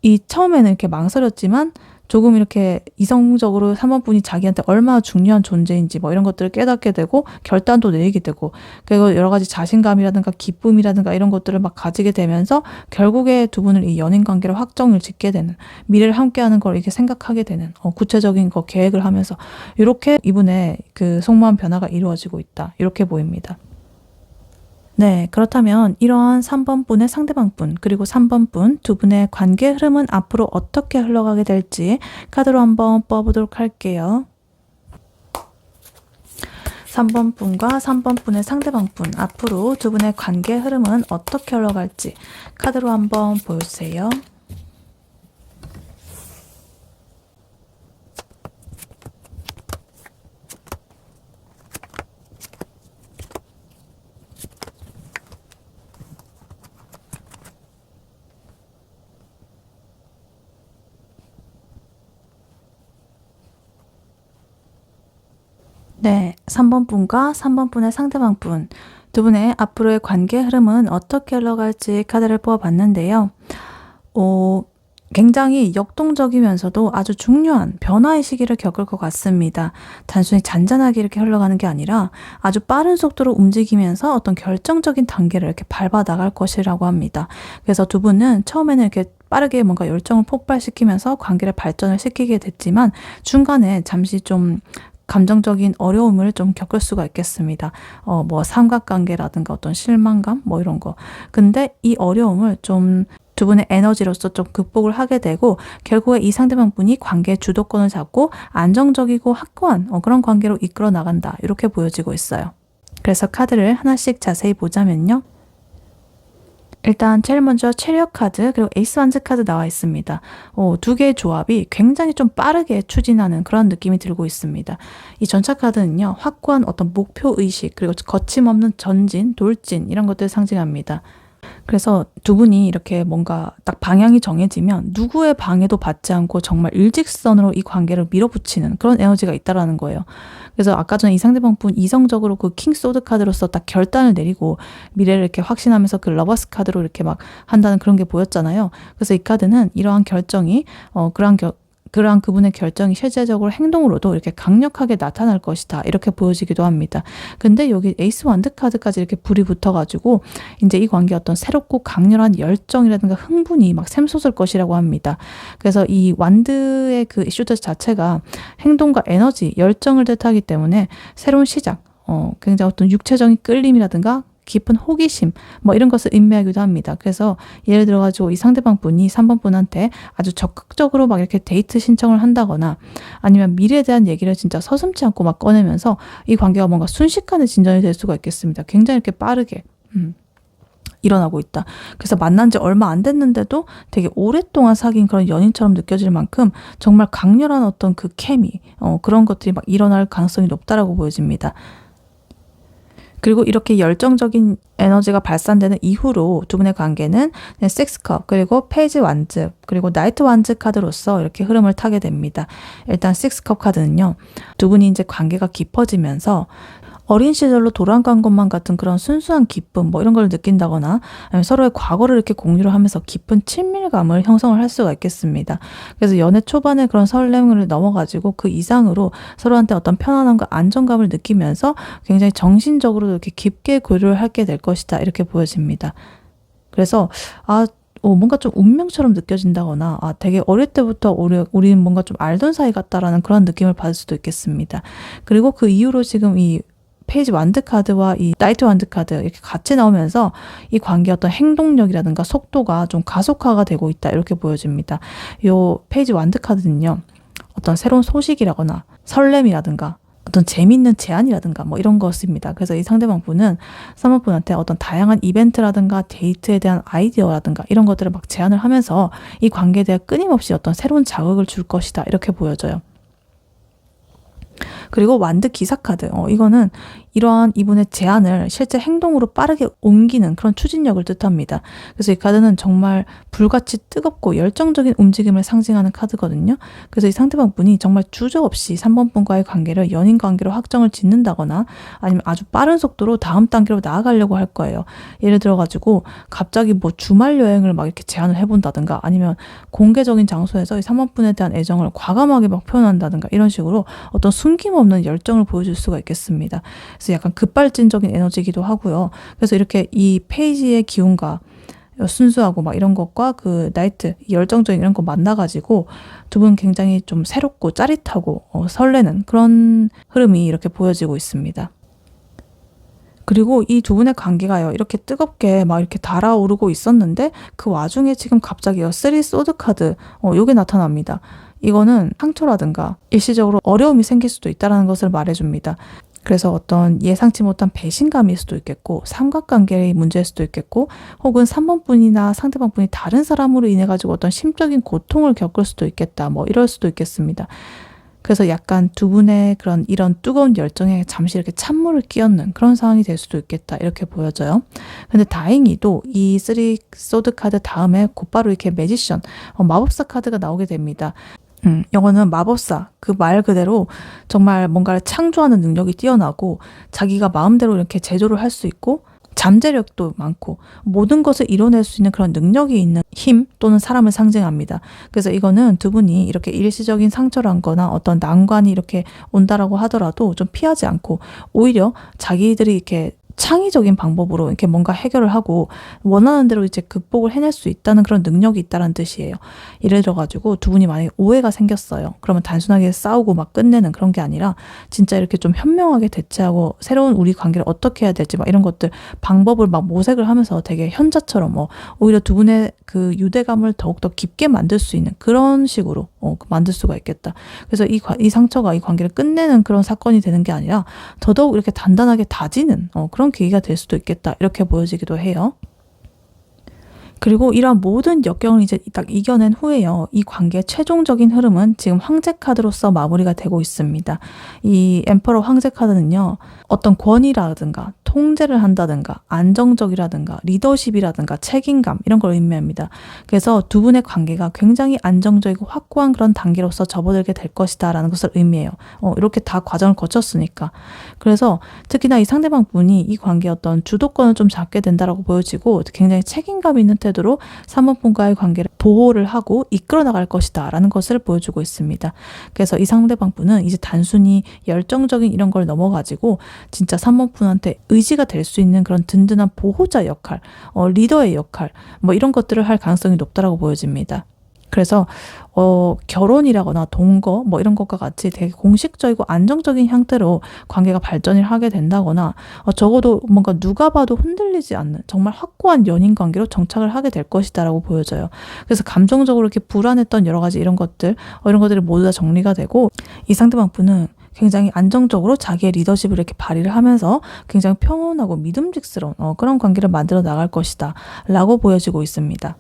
이 처음에는 이렇게 망설였지만 조금 이렇게 이성적으로 3번 분이 자기한테 얼마나 중요한 존재인지 뭐 이런 것들을 깨닫게 되고 결단도 내리게 되고, 그리고 여러 가지 자신감이라든가 기쁨이라든가 이런 것들을 막 가지게 되면서 결국에 두 분을 이 연인 관계를 확정을 짓게 되는, 미래를 함께하는 걸 이렇게 생각하게 되는, 구체적인 거 계획을 하면서 이렇게 이분의 그 속마음 변화가 이루어지고 있다 이렇게 보입니다. 네, 그렇다면 이러한 3번 분의 상대방 분, 그리고 3번 분 두 분의 관계 흐름은 앞으로 어떻게 흘러가게 될지 카드로 한번 뽑아보도록 할게요. 3번 분과 3번 분의 상대방 분, 앞으로 두 분의 관계 흐름은 어떻게 흘러갈지 카드로 한번 보여주세요. 네, 3번 분과 3번 분의 상대방 분, 두 분의 앞으로의 관계 흐름은 어떻게 흘러갈지 카드를 뽑아봤는데요. 굉장히 역동적이면서도 아주 중요한 변화의 시기를 겪을 것 같습니다. 단순히 잔잔하게 이렇게 흘러가는 게 아니라 아주 빠른 속도로 움직이면서 어떤 결정적인 단계를 이렇게 밟아 나갈 것이라고 합니다. 그래서 두 분은 처음에는 이렇게 빠르게 뭔가 열정을 폭발시키면서 관계를 발전을 시키게 됐지만 중간에 잠시 좀 감정적인 어려움을 좀 겪을 수가 있겠습니다. 뭐 삼각관계라든가 어떤 실망감 뭐 이런 거. 근데 이 어려움을 좀 두 분의 에너지로서 좀 극복을 하게 되고, 결국에 이 상대방 분이 관계의 주도권을 잡고 안정적이고 확고한 그런 관계로 이끌어 나간다 이렇게 보여지고 있어요. 그래서 카드를 하나씩 자세히 보자면요. 일단 제일 먼저 체리엇 카드, 그리고 에이스 완즈 카드 나와 있습니다. 두 개의 조합이 굉장히 좀 빠르게 추진하는 그런 느낌이 들고 있습니다. 이 전차 카드는요, 확고한 어떤 목표 의식, 그리고 거침없는 전진, 돌진 이런 것들을 상징합니다. 그래서 두 분이 이렇게 뭔가 딱 방향이 정해지면 누구의 방해도 받지 않고 정말 일직선으로 이 관계를 밀어붙이는 그런 에너지가 있다라는 거예요. 그래서 아까 전에 이 상대방 분 이성적으로 그 킹 소드 카드로서 딱 결단을 내리고 미래를 이렇게 확신하면서 그 러버스 카드로 이렇게 막 한다는 그런 게 보였잖아요. 그래서 이 카드는 이러한 결정이 그러한 그분의 결정이 실제적으로 행동으로도 이렇게 강력하게 나타날 것이다 이렇게 보여지기도 합니다. 근데 여기 에이스 완드 카드까지 이렇게 불이 붙어가지고 이제 이 관계 어떤 새롭고 강렬한 열정이라든가 흥분이 막 샘솟을 것이라고 합니다. 그래서 이 완드의 그 이슈들 자체가 행동과 에너지, 열정을 뜻하기 때문에 새로운 시작, 굉장히 어떤 육체적인 끌림이라든가 깊은 호기심 뭐 이런 것을 의미하기도 합니다. 그래서 예를 들어가지고 이 상대방 분이 3번 분한테 아주 적극적으로 막 이렇게 데이트 신청을 한다거나 아니면 미래에 대한 얘기를 진짜 서슴지 않고 막 꺼내면서 이 관계가 뭔가 순식간에 진전이 될 수가 있겠습니다. 굉장히 이렇게 빠르게 일어나고 있다. 그래서 만난 지 얼마 안 됐는데도 되게 오랫동안 사귄 그런 연인처럼 느껴질 만큼 정말 강렬한 어떤 그 케미 그런 것들이 막 일어날 가능성이 높다라고 보여집니다. 그리고 이렇게 열정적인 에너지가 발산되는 이후로 두 분의 관계는 식스컵, 그리고 페이지 완즈, 그리고 나이트 완즈 카드로서 이렇게 흐름을 타게 됩니다. 일단 식스컵 카드는요, 두 분이 이제 관계가 깊어지면서 어린 시절로 돌아간 것만 같은 그런 순수한 기쁨 뭐 이런 걸 느낀다거나 아니면 서로의 과거를 이렇게 공유를 하면서 깊은 친밀감을 형성을 할 수가 있겠습니다. 그래서 연애 초반에 그런 설렘을 넘어가지고 그 이상으로 서로한테 어떤 편안함과 안정감을 느끼면서 굉장히 정신적으로도 이렇게 깊게 교류를 하게 될 것이다 이렇게 보여집니다. 그래서 뭔가 좀 운명처럼 느껴진다거나 되게 어릴 때부터 우리는 뭔가 좀 알던 사이 같다라는 그런 느낌을 받을 수도 있겠습니다. 그리고 그 이후로 지금 이 페이지 완드 카드와 이 나이트 완드 카드 이렇게 같이 나오면서 이 관계 어떤 행동력이라든가 속도가 좀 가속화가 되고 있다 이렇게 보여집니다. 요 페이지 완드 카드는요, 어떤 새로운 소식이라거나 설렘이라든가 어떤 재미있는 제안이라든가 뭐 이런 것입니다. 그래서 이 상대방 분은 3번 분한테 어떤 다양한 이벤트라든가 데이트에 대한 아이디어라든가 이런 것들을 막 제안을 하면서 이 관계에 대해 끊임없이 어떤 새로운 자극을 줄 것이다 이렇게 보여져요. 그리고 완드 기사 카드, 이거는 이러한 이분의 제안을 실제 행동으로 빠르게 옮기는 그런 추진력을 뜻합니다. 그래서 이 카드는 정말 불같이 뜨겁고 열정적인 움직임을 상징하는 카드거든요. 그래서 이 상대방 분이 정말 주저없이 3번 분과의 관계를 연인 관계로 확정을 짓는다거나 아니면 아주 빠른 속도로 다음 단계로 나아가려고 할 거예요. 예를 들어가지고 갑자기 뭐 주말 여행을 막 이렇게 제안을 해본다든가 아니면 공개적인 장소에서 이 3번 분에 대한 애정을 과감하게 막 표현한다든가 이런 식으로 어떤 숨김없는 열정을 보여줄 수가 있겠습니다. 그래서 약간 급발진적인 에너지이기도 하고요. 그래서 이렇게 이 페이지의 기운과 순수하고 막 이런 것과 그 나이트 열정적인 이런 거 만나가지고 두 분 굉장히 좀 새롭고 짜릿하고 설레는 그런 흐름이 이렇게 보여지고 있습니다. 그리고 이 두 분의 관계가요, 이렇게 뜨겁게 막 이렇게 달아오르고 있었는데 그 와중에 지금 갑자기요, 3 소드 카드, 요게 나타납니다. 이거는 상처라든가 일시적으로 어려움이 생길 수도 있다는 것을 말해줍니다. 그래서 어떤 예상치 못한 배신감일 수도 있겠고 삼각관계의 문제일 수도 있겠고 혹은 3번 분이나 상대방 분이 다른 사람으로 인해 가지고 어떤 심적인 고통을 겪을 수도 있겠다. 뭐 이럴 수도 있겠습니다. 그래서 약간 두 분의 그런 이런 뜨거운 열정에 잠시 이렇게 찬물을 끼얹는 그런 상황이 될 수도 있겠다. 이렇게 보여져요. 근데 다행히도 이 3 소드 카드 다음에 곧바로 이렇게 매지션, 마법사 카드가 나오게 됩니다. 영어는 마법사, 그 말 그대로 정말 뭔가를 창조하는 능력이 뛰어나고 자기가 마음대로 이렇게 제조를 할 수 있고 잠재력도 많고 모든 것을 이뤄낼 수 있는 그런 능력이 있는 힘 또는 사람을 상징합니다. 그래서 이거는 두 분이 이렇게 일시적인 상처를 거나 어떤 난관이 이렇게 온다라고 하더라도 좀 피하지 않고 오히려 자기들이 이렇게 창의적인 방법으로 이렇게 뭔가 해결을 하고 원하는 대로 이제 극복을 해낼 수 있다는 그런 능력이 있다는 뜻이에요. 예를 들어가지고 두 분이 만약에 오해가 생겼어요. 그러면 단순하게 싸우고 막 끝내는 그런 게 아니라 진짜 이렇게 좀 현명하게 대처하고 새로운 우리 관계를 어떻게 해야 될지 막 이런 것들 방법을 막 모색을 하면서 되게 현자처럼 오히려 두 분의 그 유대감을 더욱더 깊게 만들 수 있는 그런 식으로 만들 수가 있겠다. 그래서 이 상처가 이 관계를 끝내는 그런 사건이 되는 게 아니라 더더욱 이렇게 단단하게 다지는 그런 계기가 될 수도 있겠다. 이렇게 보여지기도 해요. 그리고 이러한 모든 역경을 이제 딱 이겨낸 후에요. 이 관계의 최종적인 흐름은 지금 황제 카드로서 마무리가 되고 있습니다. 이 엠퍼러 황제 카드는요. 어떤 권위라든가 통제를 한다든가 안정적이라든가 리더십이라든가 책임감 이런 걸 의미합니다. 그래서 두 분의 관계가 굉장히 안정적이고 확고한 그런 단계로서 접어들게 될 것이다 라는 것을 의미해요. 이렇게 다 과정을 거쳤으니까. 그래서 특히나 이 상대방 분이 이 관계의 어떤 주도권을 좀 잡게 된다라고 보여지고 굉장히 책임감 있는 태도로 3번 분과의 관계를 보호를 하고 이끌어 나갈 것이다 라는 것을 보여주고 있습니다. 그래서 이 상대방 분은 이제 단순히 열정적인 이런 걸 넘어가지고 진짜 3번 분한테 의지가 될 수 있는 그런 든든한 보호자 역할, 리더의 역할, 뭐 이런 것들을 할 가능성이 높다라고 보여집니다. 그래서 결혼이라거나 동거 뭐 이런 것과 같이 되게 공식적이고 안정적인 형태로 관계가 발전을 하게 된다거나 적어도 뭔가 누가 봐도 흔들리지 않는 정말 확고한 연인 관계로 정착을 하게 될 것이다 라고 보여져요. 그래서 감정적으로 이렇게 불안했던 여러 가지 이런 것들이 모두 다 정리가 되고 이 상대방 분은 굉장히 안정적으로 자기의 리더십을 이렇게 발휘를 하면서 굉장히 평온하고 믿음직스러운 그런 관계를 만들어 나갈 것이다 라고 보여지고 있습니다.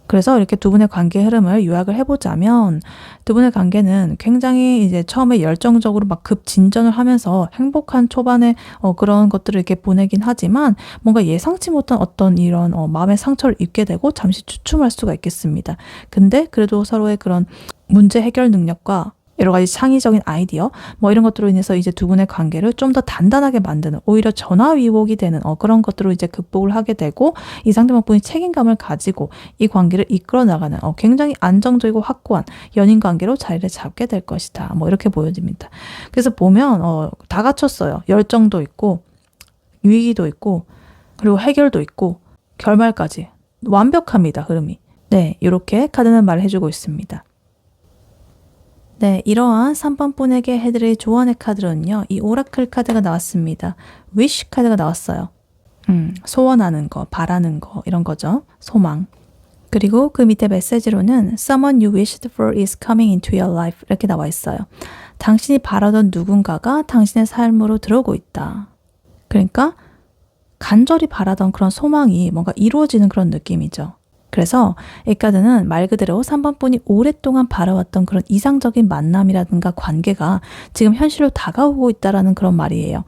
그래서 이렇게 두 분의 관계 흐름을 요약을 해보자면 두 분의 관계는 굉장히 이제 처음에 열정적으로 막 급진전을 하면서 행복한 초반에 그런 것들을 이렇게 보내긴 하지만 뭔가 예상치 못한 어떤 이런 마음의 상처를 입게 되고 잠시 주춤할 수가 있겠습니다. 근데 그래도 서로의 그런 문제 해결 능력과 여러 가지 창의적인 아이디어 뭐 이런 것들로 인해서 이제 두 분의 관계를 좀 더 단단하게 만드는 오히려 전화위복이 되는 그런 것들로 이제 극복을 하게 되고 이 상대방 분이 책임감을 가지고 이 관계를 이끌어 나가는 굉장히 안정적이고 확고한 연인 관계로 자리를 잡게 될 것이다. 뭐 이렇게 보여집니다. 그래서 보면 다 갖췄어요. 열정도 있고 위기도 있고 그리고 해결도 있고 결말까지 완벽합니다. 흐름이. 네, 이렇게 카드는 말을 해주고 있습니다. 네, 이러한 3번 분에게 해드릴 조언의 카드로는요. 이 오라클 카드가 나왔습니다. 위시 카드가 나왔어요. 소원하는 거, 바라는 거 이런 거죠. 소망. 그리고 그 밑에 메시지로는 Someone you wished for is coming into your life 이렇게 나와 있어요. 당신이 바라던 누군가가 당신의 삶으로 들어오고 있다. 그러니까 간절히 바라던 그런 소망이 뭔가 이루어지는 그런 느낌이죠. 그래서 이 카드는 말 그대로 3번 분이 오랫동안 바라왔던 그런 이상적인 만남이라든가 관계가 지금 현실로 다가오고 있다라는 그런 말이에요.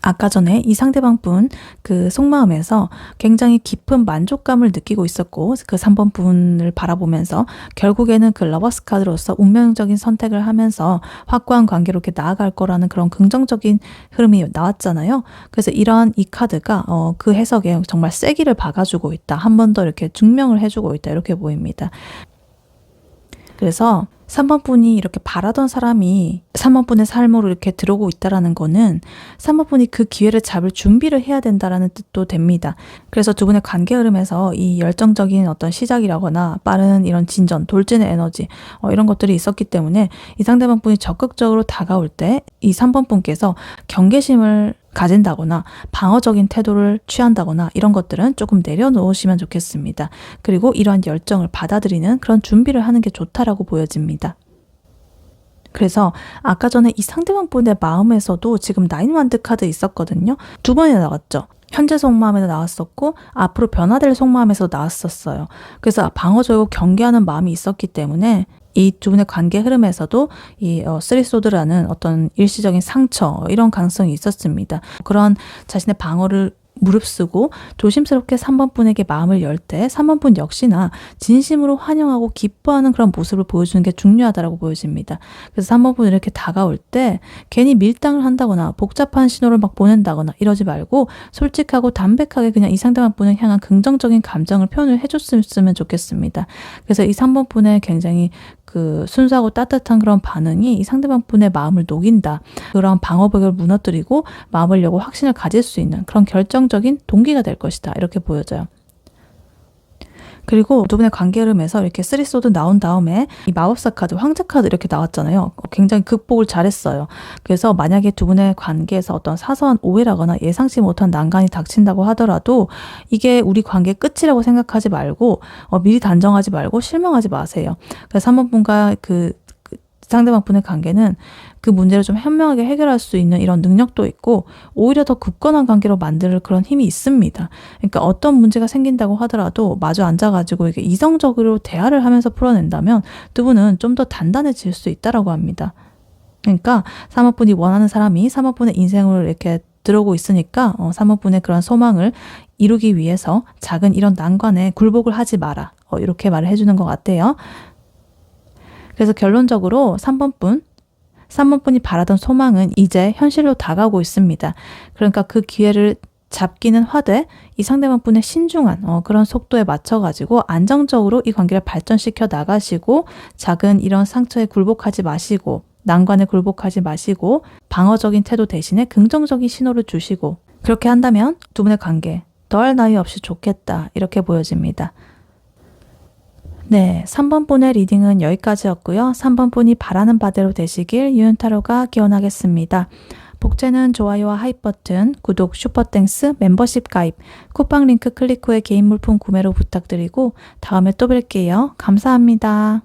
아까 전에 이 상대방 분 그 속마음에서 굉장히 깊은 만족감을 느끼고 있었고 그 3번 분을 바라보면서 결국에는 그 러버스 카드로서 운명적인 선택을 하면서 확고한 관계로 이렇게 나아갈 거라는 그런 긍정적인 흐름이 나왔잖아요. 그래서 이러한 이 카드가 그 해석에 정말 세기를 박아주고 있다. 한 번 더 이렇게 증명을 해주고 있다. 이렇게 보입니다. 그래서 3번 분이 이렇게 바라던 사람이 3번 분의 삶으로 이렇게 들어오고 있다라는 거는 3번 분이 그 기회를 잡을 준비를 해야 된다라는 뜻도 됩니다. 그래서 두 분의 관계 흐름에서 이 열정적인 어떤 시작이라거나 빠른 이런 진전, 돌진의 에너지 이런 것들이 있었기 때문에 이 상대방 분이 적극적으로 다가올 때 이 3번 분께서 경계심을 가진다거나 방어적인 태도를 취한다거나 이런 것들은 조금 내려놓으시면 좋겠습니다. 그리고 이러한 열정을 받아들이는 그런 준비를 하는 게 좋다라고 보여집니다. 그래서 아까 전에 이 상대방 분의 마음에서도 지금 나인 완드 카드 있었거든요. 두 번이나 나왔죠. 현재 속마음에도 나왔었고 앞으로 변화될 속마음에서 나왔었어요. 그래서 방어적이고 경계하는 마음이 있었기 때문에 이 두 분의 관계 흐름에서도 이 쓰리소드라는 어떤 일시적인 상처 이런 가능성이 있었습니다. 그런 자신의 방어를 무릅쓰고 조심스럽게 3번 분에게 마음을 열 때 3번 분 역시나 진심으로 환영하고 기뻐하는 그런 모습을 보여주는 게 중요하다고 보여집니다. 그래서 3번 분이 이렇게 다가올 때 괜히 밀당을 한다거나 복잡한 신호를 막 보낸다거나 이러지 말고 솔직하고 담백하게 그냥 이 상대방 분을 향한 긍정적인 감정을 표현을 해줬으면 좋겠습니다. 그래서 이 3번 분의 굉장히 그 순수하고 따뜻한 그런 반응이 이 상대방 분의 마음을 녹인다. 그런 방어벽을 무너뜨리고 마음을 열고 확신을 가질 수 있는 그런 결정적인 동기가 될 것이다. 이렇게 보여져요. 그리고 두 분의 관계 흐름에서 이렇게 쓰리소드 나온 다음에 이 마법사 카드, 황제 카드 이렇게 나왔잖아요. 굉장히 극복을 잘했어요. 그래서 만약에 두 분의 관계에서 어떤 사소한 오해라거나 예상치 못한 난관이 닥친다고 하더라도 이게 우리 관계의 끝이라고 생각하지 말고 미리 단정하지 말고 실망하지 마세요. 그래서 3번 분과 그 상대방 분의 관계는 그 문제를 좀 현명하게 해결할 수 있는 이런 능력도 있고 오히려 더 굳건한 관계로 만들 그런 힘이 있습니다. 그러니까 어떤 문제가 생긴다고 하더라도 마주 앉아가지고 이게 이성적으로 대화를 하면서 풀어낸다면 두 분은 좀 더 단단해질 수 있다라고 합니다. 그러니까 3번 분이 원하는 사람이 3번 분의 인생으로 이렇게 들어오고 있으니까 3번 분의 그런 소망을 이루기 위해서 작은 이런 난관에 굴복을 하지 마라. 이렇게 말을 해주는 것 같아요. 그래서 결론적으로 3번 분이 바라던 소망은 이제 현실로 다가오고 있습니다. 그러니까 그 기회를 잡기는 하되 이 상대방 분의 신중한 그런 속도에 맞춰가지고 안정적으로 이 관계를 발전시켜 나가시고 작은 이런 상처에 굴복하지 마시고 난관에 굴복하지 마시고 방어적인 태도 대신에 긍정적인 신호를 주시고 그렇게 한다면 두 분의 관계 더할 나위 없이 좋겠다 이렇게 보여집니다. 네, 3번 분의 리딩은 여기까지였고요. 3번 분이 바라는 바대로 되시길 유윤타로가 기원하겠습니다. 복제는 좋아요와 하이 버튼, 구독, 슈퍼땡스, 멤버십 가입, 쿠팡 링크 클릭 후에 개인 물품 구매로 부탁드리고 다음에 또 뵐게요. 감사합니다.